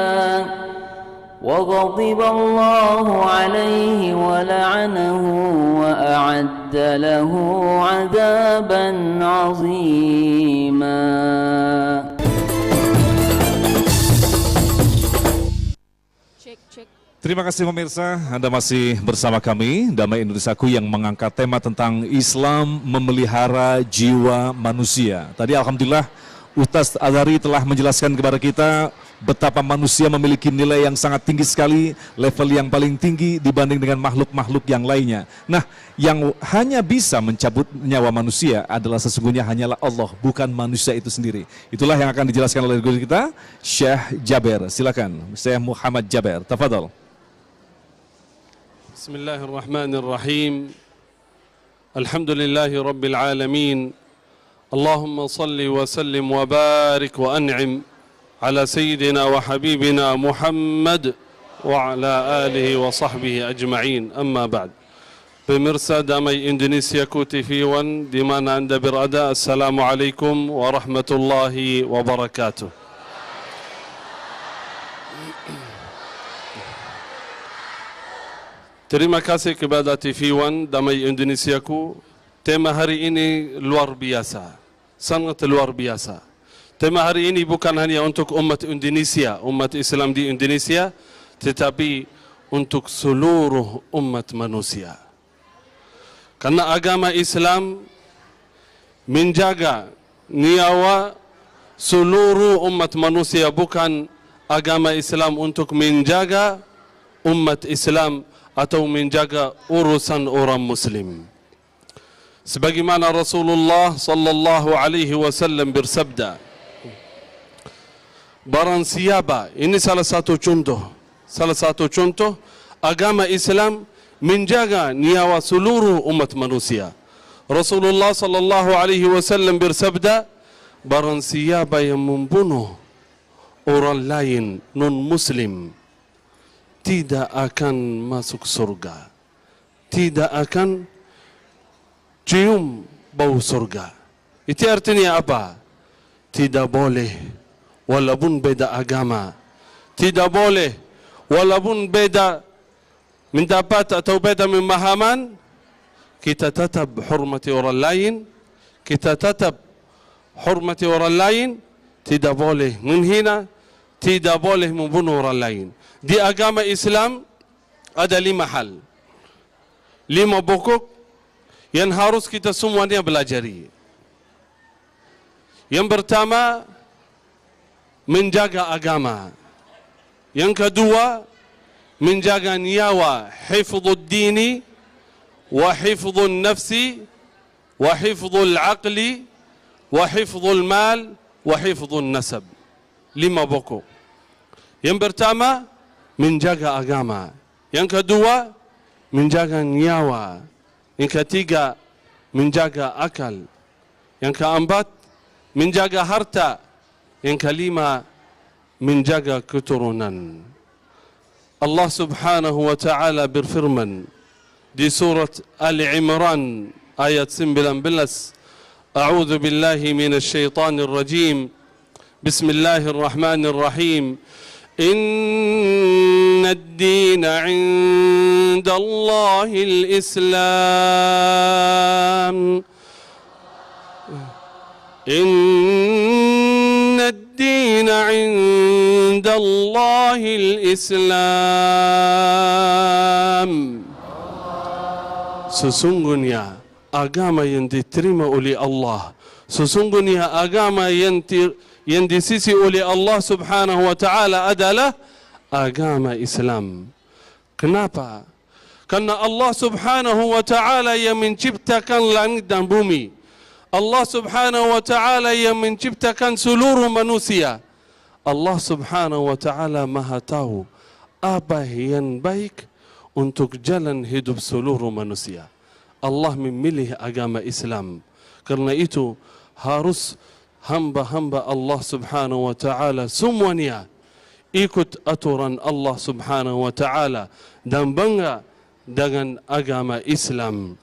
وغضب الله عليه ولعنه وأعد له عذابا عظيما. Terima kasih pemirsa, Anda masih bersama kami, Damai Indonesiaku, yang mengangkat tema tentang Islam memelihara jiwa manusia. Tadi Alhamdulillah Ustaz Azhari telah menjelaskan kepada kita betapa manusia memiliki nilai yang sangat tinggi sekali, level yang paling tinggi dibanding dengan makhluk-makhluk yang lainnya. Nah, yang hanya bisa mencabut nyawa manusia adalah sesungguhnya hanyalah Allah, bukan manusia itu sendiri. Itulah yang akan dijelaskan oleh guru kita, Syekh Jaber. Silakan, Syekh Muhammad Jaber. Tafadhol. Bismillahirrahmanirrahim. Alhamdulillahi Rabbil Alamin. Allahumma salli wa sallim wa barik wa an'im ala Sayyidina wa Habibina Muhammad wa ala alihi wa sahbihi ajma'in. Amma ba'd. Pemirsa Damai Indonesiaku TV One di mana Anda berada, Assalamualaikum warahmatullahi wabarakatuh. Terima kasih kepada TV One Damai Indonesiaku. Tema hari ini luar biasa, sangat luar biasa. Tema hari ini bukan hanya untuk umat Indonesia, umat Islam di Indonesia, tetapi untuk seluruh umat manusia. Karena agama Islam menjaga nyawa seluruh umat manusia, bukan agama Islam untuk menjaga umat Islam atau menjaga urusan orang Muslim. Sebagaimana Rasulullah sallallahu alaihi wasallam bersabda, barang siapa, ini salah satu contoh agama Islam menjaga nyawa seluruh umat manusia. Rasulullah sallallahu alaihi wasallam bersabda, barang siapa yang membunuh orang lain non muslim tidak akan masuk surga, tidak akan cium bau surga. Itu artinya apa? Tidak boleh walaupun beda agama, tidak boleh walaupun beda mendapat atau beda pemahaman, kita tetap hormati orang lain, kita tetap hormati orang lain, tidak boleh menghina, tidak boleh membunuh orang lain. Di agama Islam ada 5 hal, 5 pokok yang harus kita semuanya belajari. Yang pertama, menjaga agama. Yang kedua, menjaga nyawa, hifdhud dini wa hifdhun nafsi wa hifdhul aqli wa hifdhul mal wa hifdhun nasab. 5 pokok. Yang pertama, menjaga agama. Yang kedua, menjaga nyawa. Yang ketiga, menjaga akal. Yang keempat, menjaga harta. Yang kelima, menjaga keturunan. Allah subhanahu wa ta'ala berfirman di surat Ali Imran ayat 19, A'udzu billahi minasy syaithanir rajim. Bismillahirrahmanirrahim. Inna ad-dina 'inda Allahil Islam. Inna ad-dina 'inda Allahil Islam. Sesungguhnya agama yang diterima oleh Allah, sesungguhnya agama yang di sisi oleh Allah subhanahu wa ta'ala adalah agama Islam. Kenapa? Karena Allah subhanahu wa ta'ala yang menciptakan langit dan bumi, Allah subhanahu wa ta'ala yang menciptakan seluruh manusia. Allah subhanahu wa ta'ala maha tahu apa yang baik untuk jalan hidup seluruh manusia. Allah memilih agama Islam. Karena itu harus hamba-hamba Allah subhanahu wa ta'ala semuanya ikut aturan Allah subhanahu wa ta'ala dan bangga dengan agama Islam.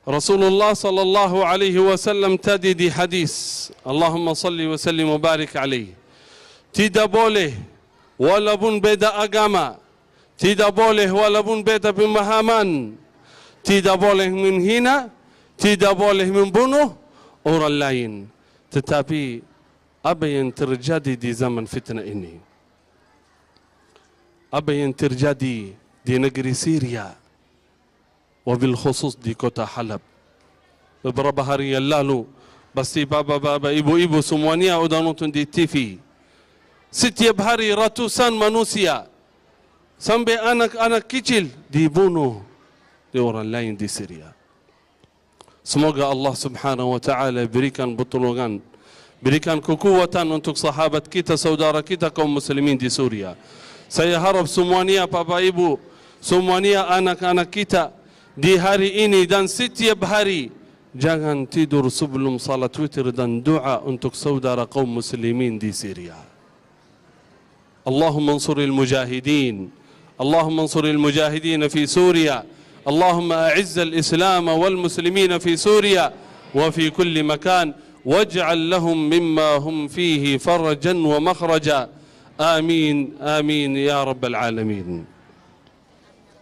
Rasulullah sallallahu alaihi wasallam tadi di hadis, Allahumma salli wa sallim wa barik alaihi, tidak boleh walaupun beda agama, tidak boleh walaupun beda pemahaman, tidak boleh menghina, tidak boleh membunuh orang lain. Tetapi apa yang terjadi di zaman fitnah ini? apa yang terjadi di negeri Syria, wabil khusus di kota Halab. Beberapa hari yang lalu, pasti bapak-bapak, ibu-ibu semuanya udah nonton di TV. Setiap hari ratusan manusia, sampai anak-anak kecil dibunuh di orang lain di Syria. Semoga Allah subhanahu wa ta'ala berikan pertolongan, berikan kekuatan untuk sahabat kita, saudara kita kaum muslimin di Suria. Saya harap semuanya Bapak Ibu, semuanya anak-anak kita di hari ini dan setiap hari jangan tidur sebelum salat witir dan doa untuk saudara kaum muslimin di Syria. Allahumma ansuril mujahidin, Allahumma ansuril mujahidin fi Suria, Allahumma a'izzal Islam wal muslimin fi Suria wa fi kulli makan waj'al lahum mimma hum fihi farajan wa makhraja. Amin, amin ya rabbal alamin.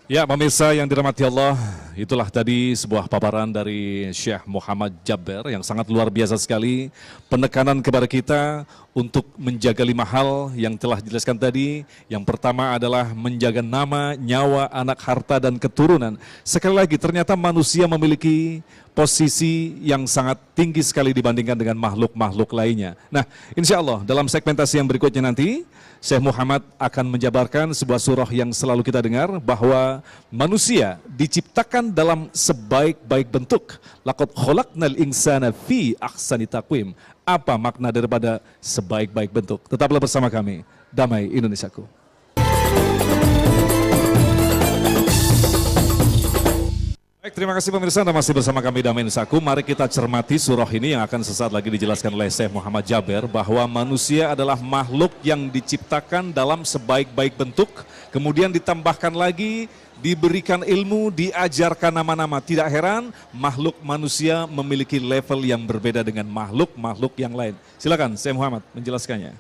Ya pemirsa yang dirahmati Allah, itulah tadi sebuah paparan dari Syekh Muhammad Jabber yang sangat luar biasa sekali. Penekanan kepada kita untuk menjaga 5 hal yang telah dijelaskan tadi. Yang pertama adalah menjaga nama, nyawa, anak, harta, dan keturunan. Sekali lagi ternyata manusia memiliki posisi yang sangat tinggi sekali dibandingkan dengan makhluk-makhluk lainnya. Nah, insya Allah dalam segmentasi yang berikutnya nanti, Syekh Muhammad akan menjabarkan sebuah surah yang selalu kita dengar bahwa manusia diciptakan dalam sebaik-baik bentuk. Laqad khalaqnal insana fi ahsani taqwim. Apa makna daripada sebaik-baik bentuk? Tetaplah bersama kami. Damai Indonesiaku. Baik, terima kasih pemirsa, Anda masih bersama kami Damai Indonesiaku. Mari kita cermati surah ini yang akan sesaat lagi dijelaskan oleh Syekh Muhammad Jabber bahwa manusia adalah makhluk yang diciptakan dalam sebaik-baik bentuk, kemudian ditambahkan lagi, diberikan ilmu, diajarkan nama-nama. Tidak heran makhluk manusia memiliki level yang berbeda dengan makhluk-makhluk yang lain. Silakan Syekh Muhammad menjelaskannya.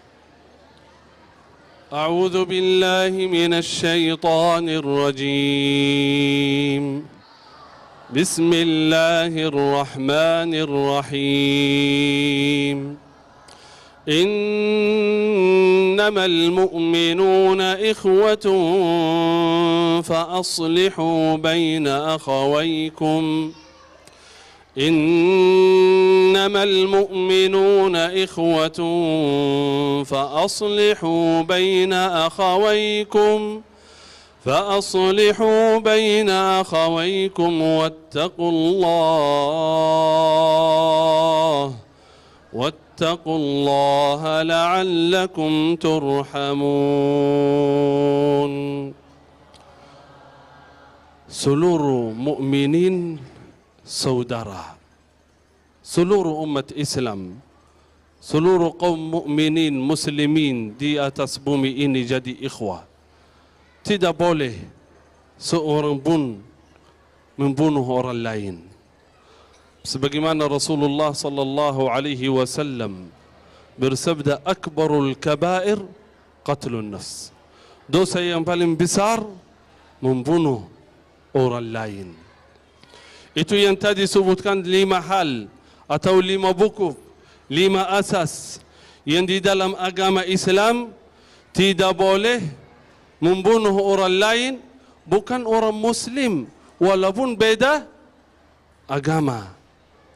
A'udzu billahi minasy syaithanir rajim. بسم الله الرحمن الرحيم إنما المؤمنون إخوة فأصلحوا بين أخويكم إنما المؤمنون إخوة فأصلحوا بين أخويكم واتقوا الله لعلكم ترحمون. Seluruh mukminin saudara, seluruh umat Islam, seluruh kaum mukminin muslimin di atas bumi ini jadi ikhwah. Tidak boleh seorang pun membunuh orang lain. Sebagaimana Rasulullah sallallahu alaihi wasallam bersabda, akbarul kabair qatlun nafs. Dosa yang paling besar membunuh orang lain. Itu yang tadi sebutkan 5 hal atau 5 buku, 5 asas yang di dalam agama Islam tidak boleh membunuh orang lain, bukan orang Muslim, walaupun beda agama,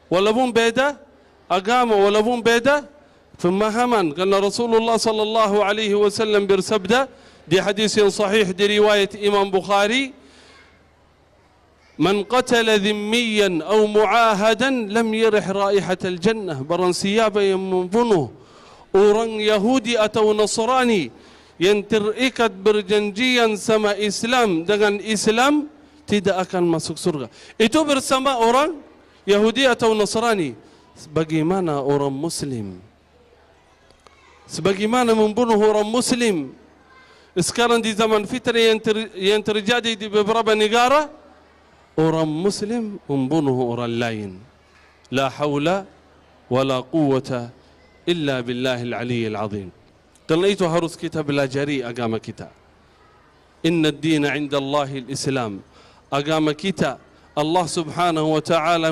walaupun beda pemahaman. Karena Rasulullah sallallahu alaihi wasallam bersabda di hadis yang sahih di riwayat Imam Bukhari, man qatala dhimmiyan aw muahadan lam yarih raihatal jannah. Barang siapa yang membunuh orang Yahudi atau Nasrani yang terikat berjanjian sama Islam dengan Islam, tidak akan masuk surga. Itu bersama orang Yahudi atau Nasrani. Bagaimana orang Muslim? Sebagaimana membunuh orang Muslim? Sekarang di zaman fitnah yang terjadi di beberapa negara, orang Muslim membunuh orang lain. La haula wa la quwwata illa billahil aliyyil azim. Karena itu harus kita belajari agama kita. Inna ad-dina 'inda Allahil Islam. Agama kita, Allah subhanahu wa ta'ala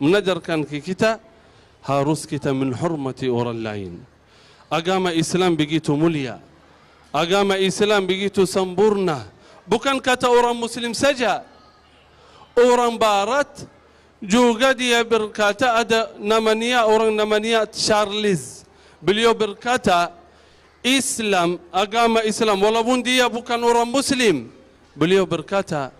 menajarkan ke kita, harus kita menghormati orang lain. Agama Islam begitu mulia. agama Islam begitu sempurna. Bukan kata orang Muslim saja, orang Barat juga dia berkata. Ada namanya orang namanya Charles. Beliau berkata Islam, agama Islam, walaupun dia bukan orang Muslim, beliau berkata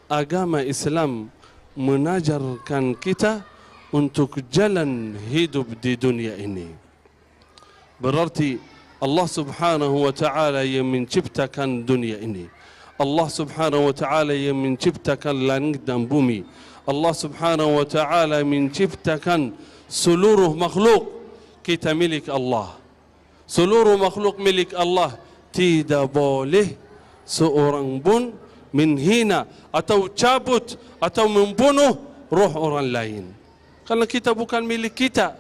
agama Islam mengajarkan kita untuk jalan hidup di dunia ini. Berarti Allah subhanahu wa ta'ala yang menciptakan dunia ini, Allah subhanahu wa ta'ala yang menciptakan langit dan bumi, Allah subhanahu wa ta'ala menciptakan seluruh makhluk. Kita milik Allah, seluruh makhluk milik Allah. Tidak boleh seorang pun menghina atau cabut atau membunuh roh orang lain, karena kita bukan milik kita.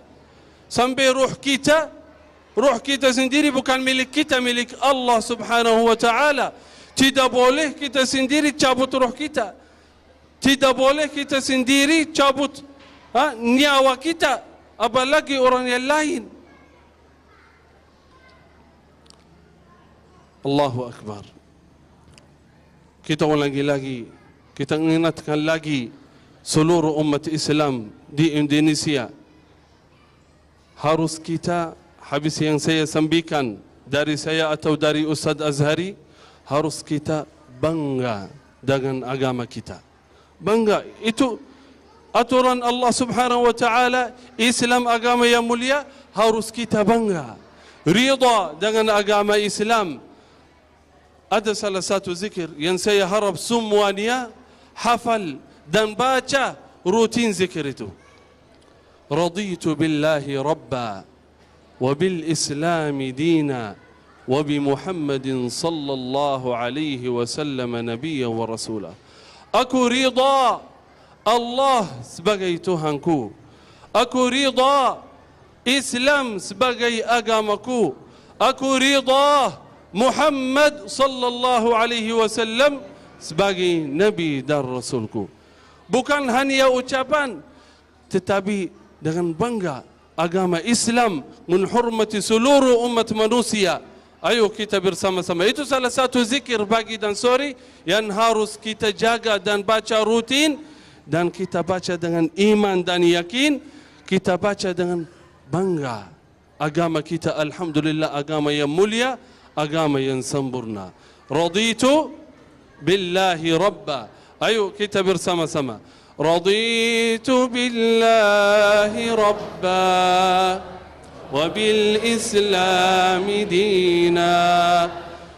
Sampai roh kita sendiri bukan milik kita, milik Allah subhanahu wa ta'ala. Tidak boleh kita sendiri cabut roh kita. Tidak boleh kita sendiri cabut nyawa kita, apalagi orang yang lain. Allahu Akbar. Kita ulangi lagi, kita ingatkan lagi seluruh umat Islam di Indonesia. Harus kita, habis yang saya sampaikan dari saya atau dari Ustaz Azhari, harus kita bangga dengan agama kita. Bangga, itu aturan Allah subhanahu wa ta'ala. Islam agama yang mulia, harus kita bangga, ridha dengan agama Islam. Ada salah satu zikir yang saya harap semuanya hafal dan baca rutin zikir itu. Raditu billahi rabba wa bil islami dina wa bi Muhammadin sallallahu alaihi wasallam nabiyyan wa rasulah. Aku ridha Allah sebagai Tuhanku, aku ridha Islam sebagai agamaku, aku ridha Muhammad sallallahu alaihi wasallam sebagai Nabi dan Rasulku. Bukan hanya ucapan, tetapi dengan bangga agama Islam menghormati seluruh umat manusia. Ayo kita bersama-sama. Itu salah satu zikir pagi dan sore yang harus kita jaga dan baca rutin. Dan kita baca dengan iman dan yakin. Kita baca dengan bangga. Agama kita alhamdulillah agama yang mulia, agama yang sempurna. Raditu billahi rabba. Ayo kita bersama-sama. Raditu billahi rabba wa bil islami dina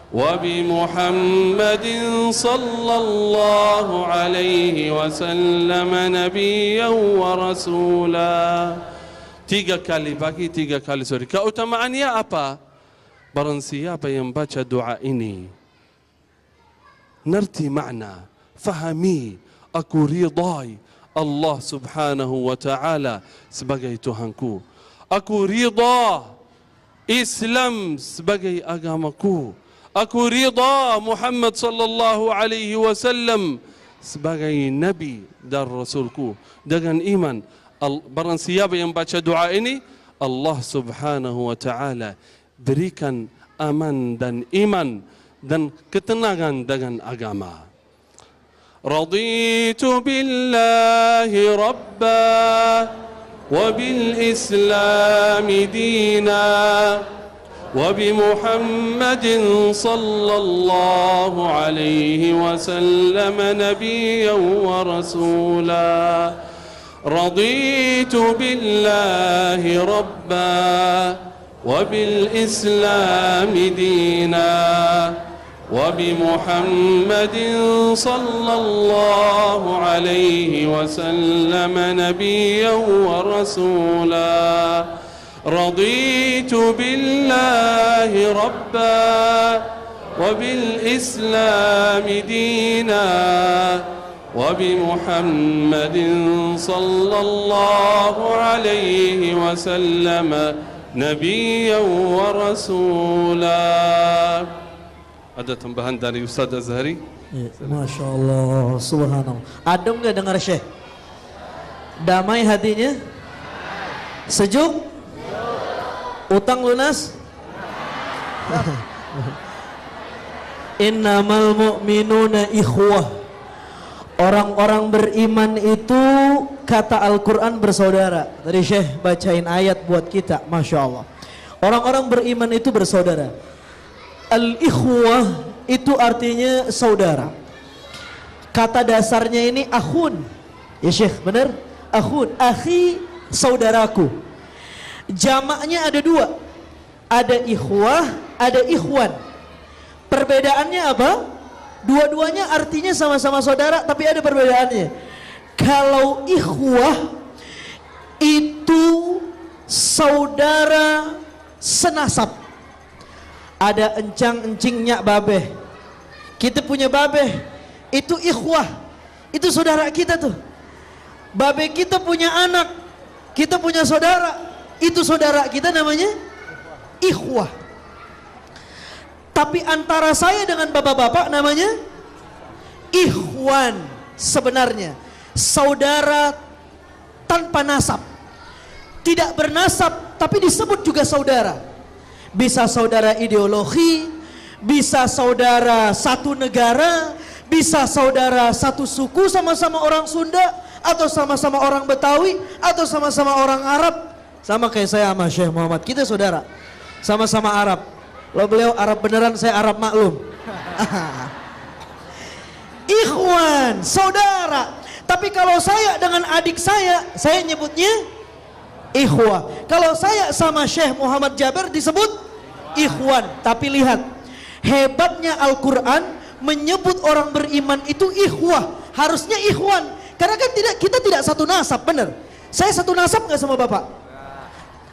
wa bi Muhammadin sallallahu alaihi wasallam nabiyyan wa rasula. 3 kali pagi, 3 kali sore. Keutamaannya apa? Barang siapa yang baca doa ini, ngerti makna, fahami, aku ridai Allah subhanahu wa ta'ala sebagai Tuhanku. Aku ridha Islam sebagai agamaku. Aku ridha Muhammad sallallahu alaihi wasallam sebagai Nabi dan Rasulku. Dengan iman, barang siapa yang baca doa ini, Allah subhanahu wa ta'ala berikan aman dan iman dan ketenangan dengan agama. Raditu billahi rabba wa bil islami dina wa bi Muhammadin sallallahu alaihi wasallam nabiyyan wa rasula. Raditu billahi rabba وبالإسلام دينا وبمحمد صلى الله عليه وسلم نبيا ورسولا. رضيت بالله ربا وبالإسلام دينا وبمحمد صلى الله عليه وسلم Nabiya wa Rasula. Ada tambahan dari Ustaz Azhari? Ya, Masya Allah, subhanallah. Adem gak dengar Syekh? Damai hatinya? Sejuk? Utang lunas? Innamal mu'minuna ikhwah. Orang-orang beriman itu kata Al-Quran bersaudara. Tadi Syekh bacain ayat buat kita, Masya Allah. Orang-orang beriman itu bersaudara. Al-ikhwah itu artinya saudara. Kata dasarnya ini akhun. Ya Syekh, benar? Akhun, akhi, saudaraku. Jamaknya ada dua. Ada ikhwah, ada ikhwan. Perbedaannya apa? Dua-duanya artinya sama-sama saudara, tapi ada perbedaannya. Kalau ikhwah itu saudara senasab. Ada encang-encingnya babeh. Kita punya babeh, itu ikhwah. Itu saudara kita tuh. Babeh kita punya anak, kita punya saudara. Itu saudara kita namanya ikhwah. Tapi antara saya dengan bapak-bapak namanya ikhwan sebenarnya. Saudara tanpa nasab. Tidak bernasab tapi disebut juga saudara. Bisa saudara ideologi, bisa saudara satu negara, bisa saudara satu suku sama-sama orang Sunda, atau sama-sama orang Betawi, atau sama-sama orang Arab. Sama kayak saya sama Syekh Muhammad, kita saudara. Sama-sama Arab. Lo beliau Arab beneran, saya Arab maklum. Ikhwan, saudara. Tapi kalau saya dengan adik saya nyebutnya ikhwah. Kalau saya sama Syekh Muhammad Jaber disebut ikhwan. Tapi lihat, hebatnya Al-Quran menyebut orang beriman itu ikhwah. Harusnya ikhwan. Karena kan kita tidak satu nasab, bener. Saya satu nasab gak sama bapak?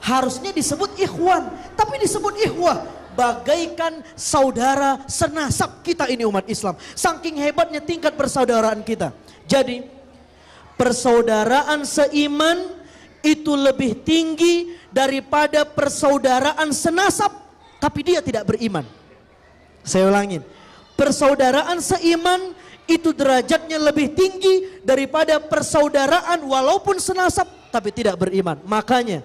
Harusnya disebut ikhwan. Tapi disebut ikhwah. Bagaikan saudara senasab kita ini umat Islam. Saking hebatnya tingkat persaudaraan kita. Jadi persaudaraan seiman itu lebih tinggi daripada persaudaraan senasab tapi dia tidak beriman. Saya ulangin, persaudaraan seiman itu derajatnya lebih tinggi daripada persaudaraan walaupun senasab tapi tidak beriman. Makanya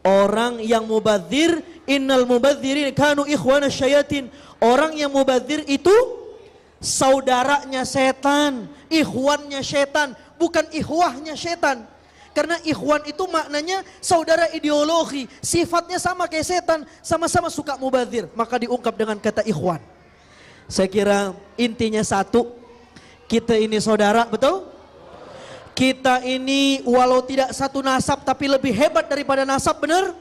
orang yang mubadzir, innal mubadzirin kanu ikhwana syayatin. Orang yang mubadzir itu saudaranya setan, ikhwannya setan, bukan ikhwahnya setan. Karena ikhwan itu maknanya saudara ideologi, sifatnya sama kayak setan, sama-sama suka mubadzir, maka diungkap dengan kata ikhwan. Saya kira intinya satu, kita ini saudara, betul? Kita ini walau tidak satu nasab tapi lebih hebat daripada nasab, benar?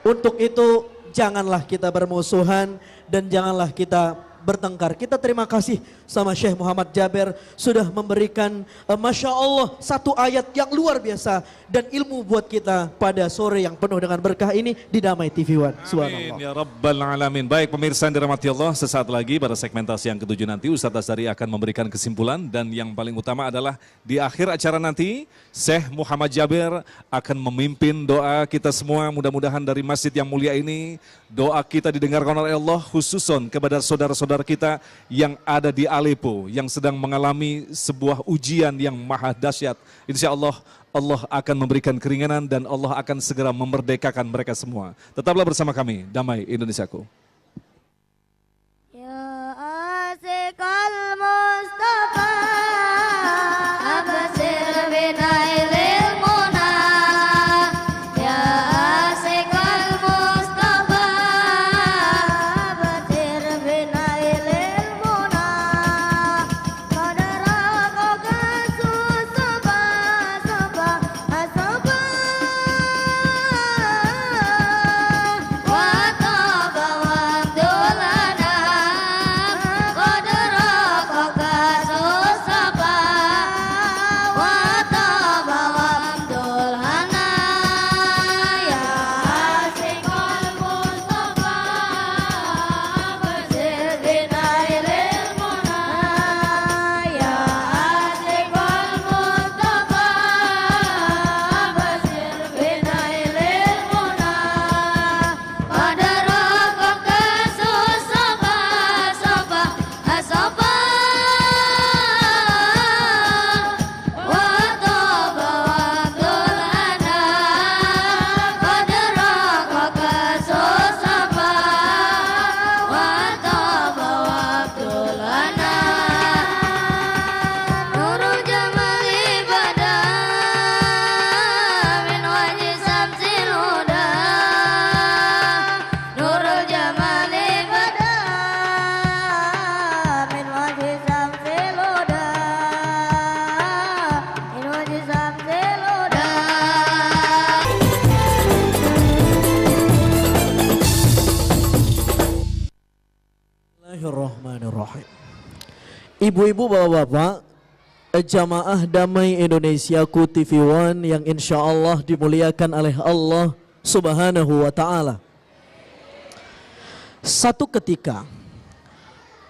Untuk itu janganlah kita bermusuhan dan janganlah kita bertengkar. Kita terima kasih sama Syekh Muhammad Jaber sudah memberikan Masya Allah satu ayat yang luar biasa dan ilmu buat kita pada sore yang penuh dengan berkah ini di Damai TV One. Amin ya Rabbal Alamin. Baik pemirsa yang dirahmati Allah, sesaat lagi pada segmentasi yang ketujuh nanti Ustaz Asari akan memberikan kesimpulan dan yang paling utama adalah di akhir acara nanti Syekh Muhammad Jaber akan memimpin doa kita semua, mudah-mudahan dari masjid yang mulia ini doa kita didengarkan oleh Allah khususon kepada saudara-saudara kita yang ada di Aleppo yang sedang mengalami sebuah ujian yang maha dahsyat. Insya Allah Allah akan memberikan keringanan dan Allah akan segera memerdekakan mereka semua. Tetaplah bersama kami, Damai Indonesiaku. Ya asikal Mustafa absir binailil muna. Ya asikal Mustafa absir binailil muna. Qadarako kasus sabah wa taba wa Ibu-ibu, bapak-bapak, jamaah Damai Indonesiaku TV One yang insya Allah dimuliakan oleh Allah Subhanahu wa Ta'ala. Satu ketika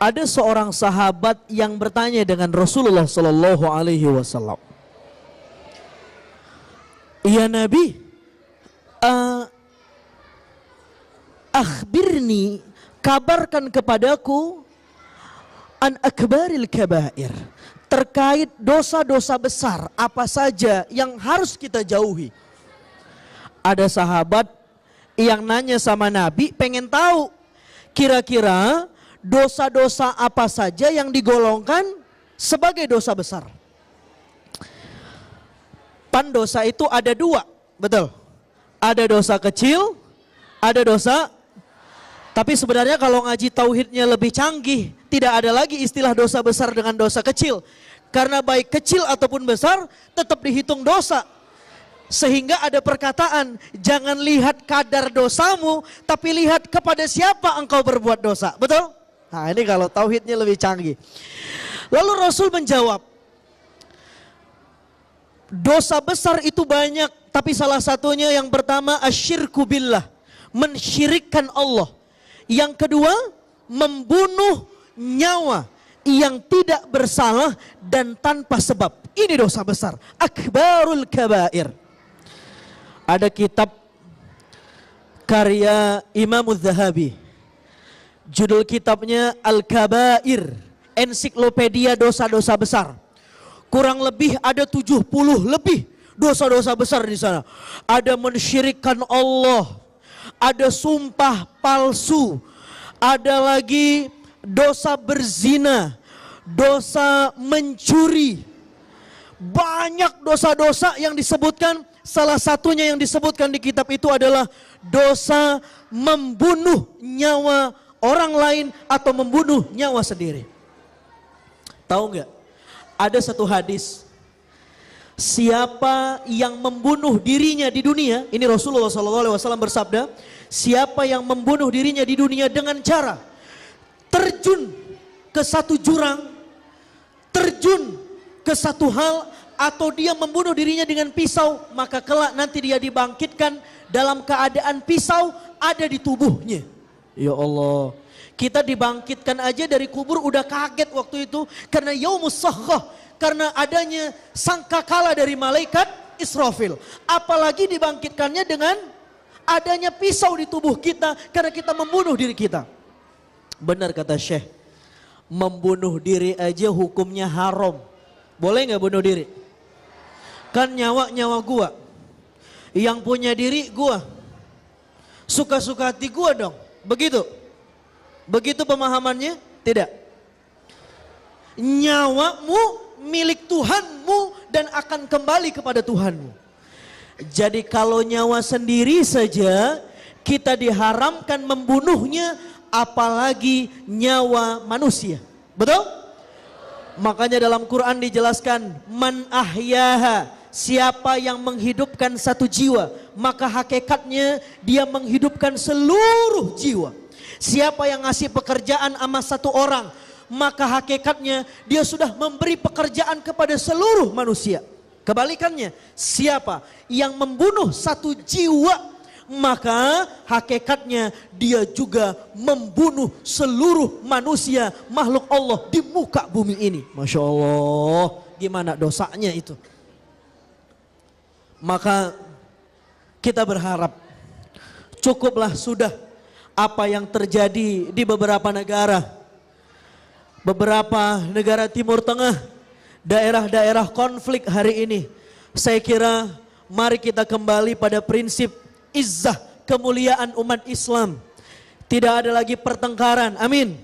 ada seorang sahabat yang bertanya dengan Rasulullah Sallallahu Alaihi Wasallam, "Ya Nabi, akhbirni, kabarkan kepadaku, an akbaril kabair, terkait dosa-dosa besar apa saja yang harus kita jauhi." Ada sahabat yang nanya sama Nabi, pengen tahu kira-kira dosa-dosa apa saja yang digolongkan sebagai dosa besar. Pan dosa itu ada dua, betul? Ada dosa kecil, ada dosa. Tapi sebenarnya kalau ngaji tauhidnya lebih canggih, tidak ada lagi istilah dosa besar dengan dosa kecil. Karena baik kecil ataupun besar tetap dihitung dosa. Sehingga ada perkataan, jangan lihat kadar dosamu, tapi lihat kepada siapa engkau berbuat dosa. Betul? Nah, ini kalau tauhidnya lebih canggih. Lalu Rasul menjawab, dosa besar itu banyak, tapi salah satunya yang pertama asyirku billah, mensyirikkan Allah. Yang kedua, membunuh nyawa yang tidak bersalah dan tanpa sebab. Ini dosa besar, akbarul kabair. Ada kitab karya Imam Az-Zahabi, judul kitabnya Al-Kabair, ensiklopedia dosa-dosa besar. Kurang lebih ada 70 lebih dosa-dosa besar di sana. Ada mensyirikkan Allah, ada sumpah palsu, ada lagi dosa berzina, dosa mencuri. Banyak dosa-dosa yang disebutkan. Salah satunya yang disebutkan di kitab itu adalah dosa membunuh nyawa orang lain atau membunuh nyawa sendiri. Tahu nggak? Ada satu hadis, siapa yang membunuh dirinya di dunia, ini Rasulullah SAW bersabda, siapa yang membunuh dirinya di dunia dengan cara terjun ke satu jurang, terjun ke satu hal, atau dia membunuh dirinya dengan pisau, maka kelak nanti dia dibangkitkan dalam keadaan pisau ada di tubuhnya. Ya Allah, kita dibangkitkan aja dari kubur udah kaget waktu itu karena yaumus sakhah, karena adanya sangkakala dari malaikat Israfil. Apalagi dibangkitkannya dengan adanya pisau di tubuh kita karena kita membunuh diri kita. Benar kata Syekh, membunuh diri aja hukumnya haram. Boleh nggak bunuh diri? Kan nyawa gua, yang punya diri gua, suka-suka hati gua dong. Begitu pemahamannya? Tidak. Nyawamu milik Tuhanmu dan akan kembali kepada Tuhanmu. Jadi kalau nyawa sendiri saja kita diharamkan membunuhnya, apalagi nyawa manusia. Betul? Makanya dalam Quran dijelaskan, man ahyaha, siapa yang menghidupkan satu jiwa, maka hakikatnya dia menghidupkan seluruh jiwa. Siapa yang ngasih pekerjaan sama satu orang, maka hakikatnya dia sudah memberi pekerjaan kepada seluruh manusia. Kebalikannya, siapa yang membunuh satu jiwa, maka hakikatnya dia juga membunuh seluruh manusia, makhluk Allah di muka bumi ini. Masya Allah, gimana dosanya itu? Maka kita berharap cukuplah sudah apa yang terjadi di beberapa negara. Beberapa negara Timur Tengah, daerah-daerah konflik hari ini. Saya kira mari kita kembali pada prinsip izzah, kemuliaan umat Islam. Tidak ada lagi pertengkaran, amin.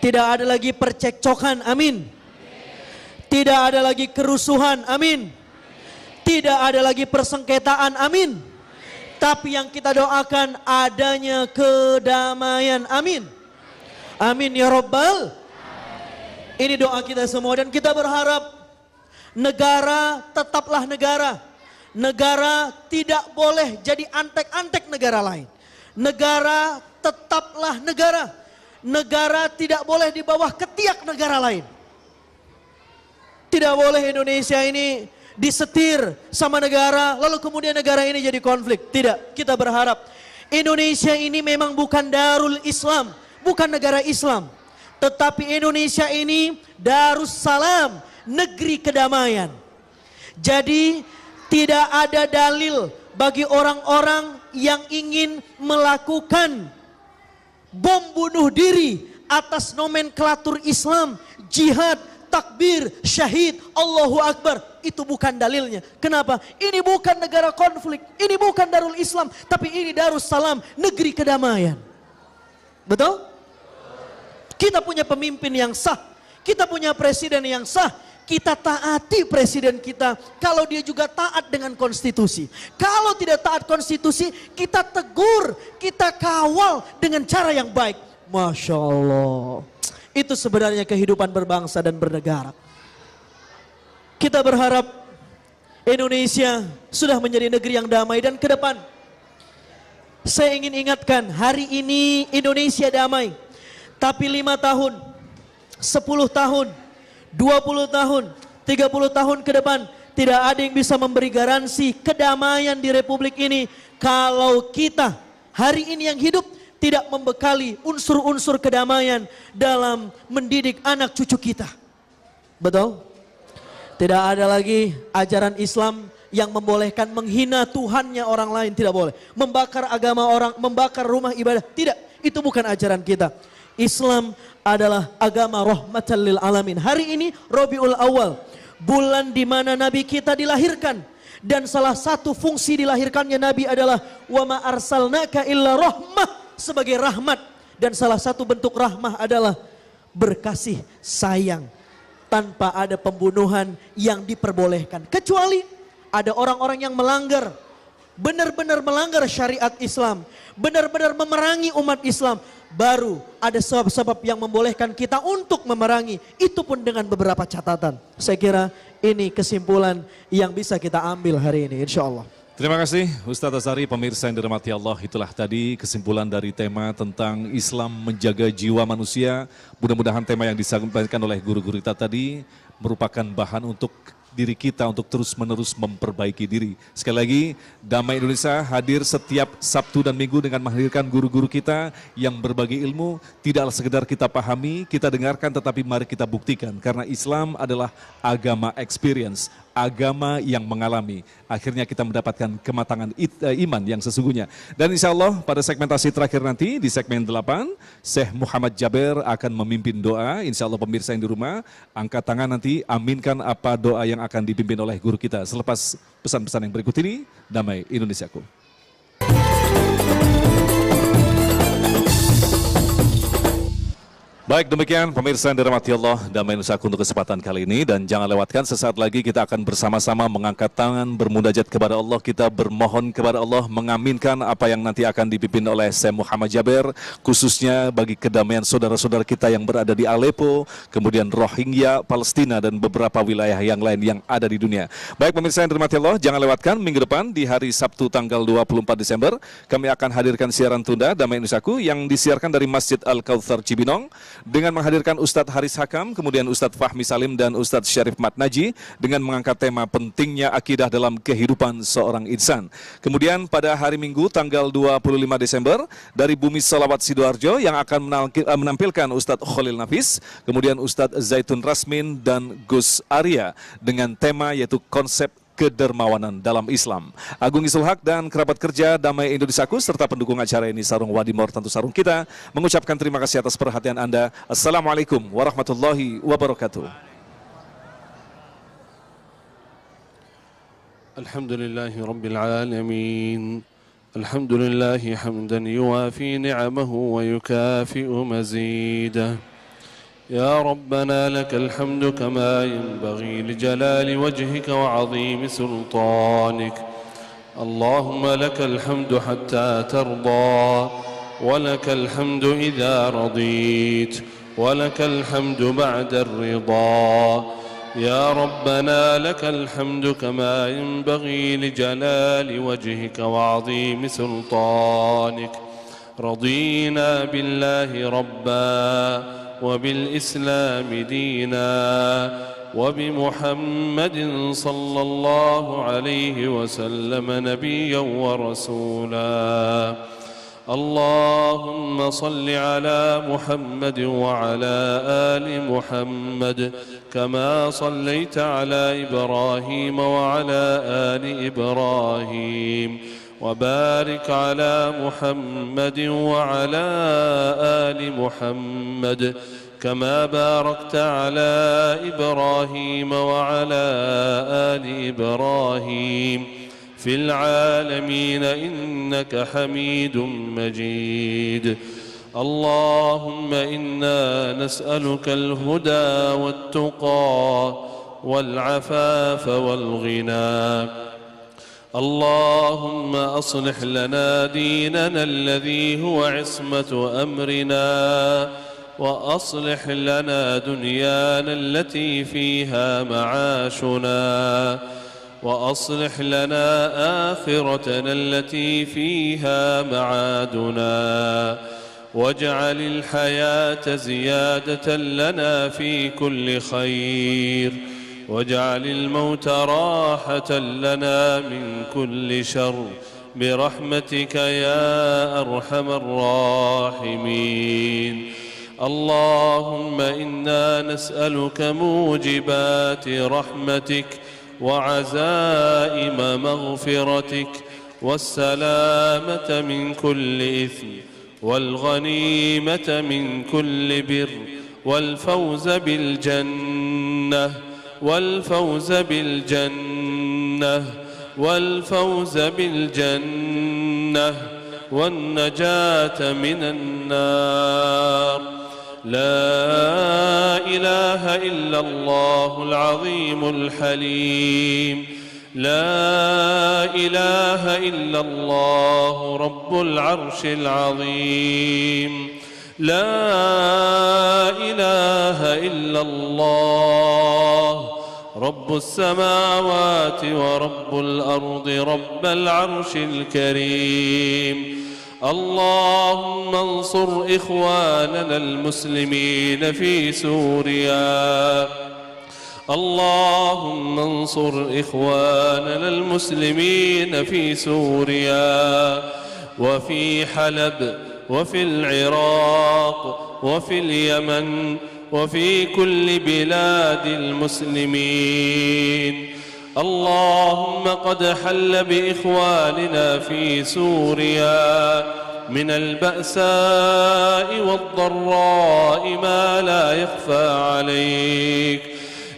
Tidak ada lagi percekcokan, amin. Tidak ada lagi kerusuhan, amin. Tidak ada lagi persengketaan, amin. Tapi yang kita doakan adanya kedamaian, amin. Amin ya Rabbal. Ini doa kita semua dan kita berharap negara tetaplah negara. Negara tidak boleh jadi antek-antek negara lain. Negara tetaplah negara. Negara tidak boleh di bawah ketiak negara lain. Tidak boleh Indonesia ini disetir sama negara, lalu kemudian negara ini jadi konflik. Tidak, kita berharap Indonesia ini memang bukan Darul Islam, bukan negara Islam. Tetapi Indonesia ini Darussalam, negeri kedamaian. Jadi tidak ada dalil bagi orang-orang yang ingin melakukan bom bunuh diri atas nomenklatur Islam, jihad, takbir, syahid, Allahu Akbar. Itu bukan dalilnya. Kenapa? Ini bukan negara konflik, ini bukan Darul Islam, tapi ini Darussalam, negeri kedamaian. Betul? Kita punya pemimpin yang sah, kita punya presiden yang sah. Kita taati presiden kita kalau dia juga taat dengan konstitusi. Kalau tidak taat konstitusi, kita tegur, kita kawal dengan cara yang baik. Masya Allah. Itu sebenarnya kehidupan berbangsa dan bernegara. Kita berharap Indonesia sudah menjadi negeri yang damai, dan ke depan saya ingin ingatkan, hari ini Indonesia damai. Tapi 5 tahun, 10 tahun, 20 tahun, 30 tahun ke depan, tidak ada yang bisa memberi garansi kedamaian di Republik ini kalau kita hari ini yang hidup tidak membekali unsur-unsur kedamaian dalam mendidik anak cucu kita. Betul? Tidak ada lagi ajaran Islam yang membolehkan menghina Tuhannya orang lain, tidak boleh. Membakar agama orang, membakar rumah ibadah, tidak. Itu bukan ajaran kita. Islam adalah agama rahmatan lil alamin. Hari ini Rabiul Awal, bulan di mana Nabi kita dilahirkan, dan salah satu fungsi dilahirkannya Nabi adalah wa ma arsalnaka illa rahmah, sebagai rahmat, dan salah satu bentuk rahmah adalah berkasih sayang tanpa ada pembunuhan yang diperbolehkan, kecuali ada orang-orang yang melanggar, benar-benar melanggar syariat Islam, benar-benar memerangi umat Islam, baru ada sebab-sebab yang membolehkan kita untuk memerangi. Itu pun dengan beberapa catatan. Saya kira ini kesimpulan yang bisa kita ambil hari ini, insya Allah. Terima kasih Ustadz Azhari. Pemirsa yang dirahmati Allah, itulah tadi kesimpulan dari tema tentang Islam menjaga jiwa manusia. Mudah-mudahan tema yang disampaikan oleh guru-guru kita tadi merupakan bahan untuk diri kita untuk terus-menerus memperbaiki diri. Sekali lagi, Damai Indonesia hadir setiap Sabtu dan Minggu dengan menghadirkan guru-guru kita yang berbagi ilmu. Tidaklah sekedar kita pahami, kita dengarkan, tetapi mari kita buktikan. Karena Islam adalah agama experience, agama yang mengalami. Akhirnya kita mendapatkan kematangan iman yang sesungguhnya. Dan insya Allah pada segmentasi terakhir nanti, di segmen 8, Syekh Muhammad Jaber akan memimpin doa. Insya Allah pemirsa yang di rumah, angkat tangan nanti, aminkan apa doa yang akan dipimpin oleh guru kita. Selepas pesan-pesan yang berikut ini, Damai Indonesiaku. Baik, demikian pemirsa yang dirahmati Allah, Damai Indonesiaku untuk kesempatan kali ini. Dan jangan lewatkan, sesaat lagi kita akan bersama-sama mengangkat tangan, bermunajat kepada Allah. Kita bermohon kepada Allah mengaminkan apa yang nanti akan dipimpin oleh Syekh Muhammad Jaber, khususnya bagi kedamaian saudara-saudara kita yang berada di Aleppo, kemudian Rohingya, Palestina, dan beberapa wilayah yang lain yang ada di dunia. Baik pemirsa yang dirahmati Allah, jangan lewatkan minggu depan di hari Sabtu tanggal 24 Desember, kami akan hadirkan siaran tunda Damai Indonesiaku yang disiarkan dari Masjid Al-Kautsar Cibinong, dengan menghadirkan Ustadz Haris Hakam, kemudian Ustadz Fahmi Salim dan Ustadz Syarif Matnaji dengan mengangkat tema pentingnya akidah dalam kehidupan seorang insan. Kemudian pada hari Minggu tanggal 25 Desember dari Bumi Salawat Sidoarjo yang akan menampilkan Ustadz Khalil Nafis, kemudian Ustadz Zaitun Rasmin dan Gus Arya dengan tema yaitu konsep kedermawanan dalam Islam. Agung Isul Haq dan kerabat kerja Damai Indonesiaku serta pendukung acara ini, Sarung Wadimor, tentu sarung kita, mengucapkan terima kasih atas perhatian Anda. Assalamualaikum warahmatullahi wabarakatuh. Alhamdulillahi Rabbil Alamin. Alhamdulillahi hamdan yuwafi ni'amahu wa yukafi'u mazidah. يا ربنا لك الحمد كما ينبغي لجلال وجهك وعظيم سلطانك. اللهم لك الحمد حتى ترضى، ولك الحمد إذا رضيت، ولك الحمد بعد الرضا. يا ربنا لك الحمد كما ينبغي لجلال وجهك وعظيم سلطانك. رضينا بالله ربا وبالإسلام دينا وبمحمد صلى الله عليه وسلم نبيا ورسولا. اللهم صل على محمد وعلى آل محمد كما صليت على إبراهيم وعلى آل إبراهيم، وبارك على محمد وعلى آل محمد كما باركت على إبراهيم وعلى آل إبراهيم في العالمين إنك حميد مجيد. اللهم إنا نسألك الهدى والتقى والعفاف والغنى. اللهم أصلح لنا ديننا الذي هو عصمة أمرنا، وأصلح لنا دنيانا التي فيها معاشنا، وأصلح لنا آخرتنا التي فيها معادنا، واجعل الحياة زيادة لنا في كل خير، واجعل الموت راحة لنا من كل شر برحمتك يا أرحم الراحمين. اللهم إنا نسألك موجبات رحمتك وعزائم مغفرتك والسلامة من كل إثم والغنيمة من كل بر والفوز بالجنة والنجاة من النار. لا إله إلا الله العظيم الحليم، لا إله إلا الله رب العرش العظيم، لا إله إلا الله رب السماوات ورب الأرض رب العرش الكريم. اللهم انصر إخواننا المسلمين في سوريا، اللهم انصر إخواننا المسلمين في سوريا وفي حلب وفي العراق وفي اليمن وفي كل بلاد المسلمين. اللهم قد حل بإخواننا في سوريا من البأساء والضراء ما لا يخفى عليك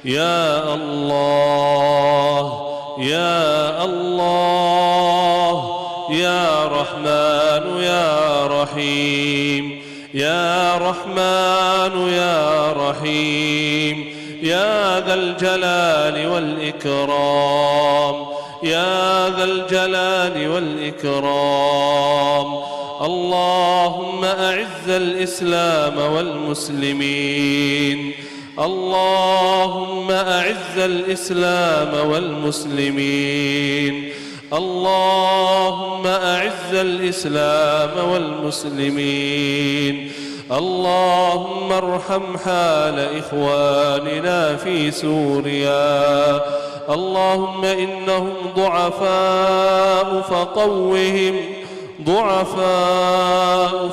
يا الله يا الله يا رحمن يا رحيم يا رحمن يا رحيم يا ذا الجلال والإكرام يا ذا الجلال والإكرام. اللهم أعز الإسلام والمسلمين، اللهم أعز الإسلام والمسلمين، اللهم أعز الإسلام والمسلمين. اللهم ارحم حال إخواننا في سوريا، اللهم إنهم ضعفاء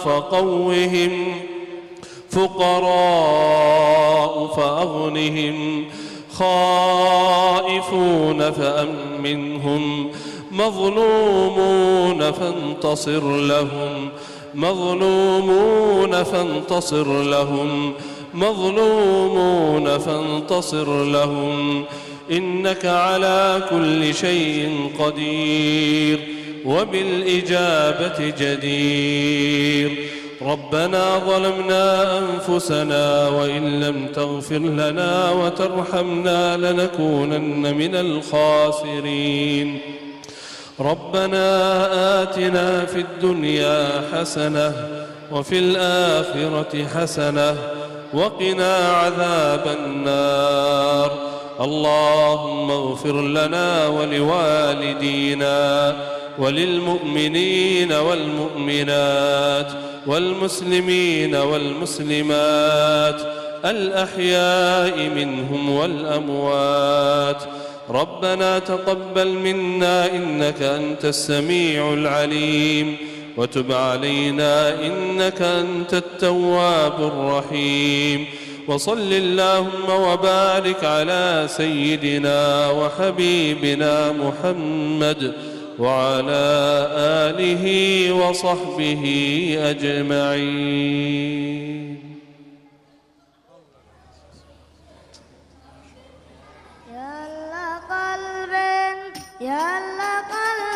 فقوهم فقراء فأغنهم خائفون فأمنهم مظلومون فانتصر لهم مظلومون فانتصر لهم إنك على كل شيء قدير وبالإجابة جدير. ربنا ظلمنا أنفسنا وإن لم تغفر لنا وترحمنا لنكونن من الخاسرين. ربنا آتنا في الدنيا حسنة وفي الآخرة حسنة وقنا عذاب النار. اللهم اغفر لنا ولوالدينا وللمؤمنين والمؤمنات والمسلمين والمسلمات الأحياء منهم والأموات. ربنا تقبل منا إنك أنت السميع العليم وتب علينا إنك أنت التواب الرحيم. وصل اللهم وبارك على سيدنا وحبيبنا محمد وعلى آله وصحبه أجمعين. يلا قلبي يلا قلبي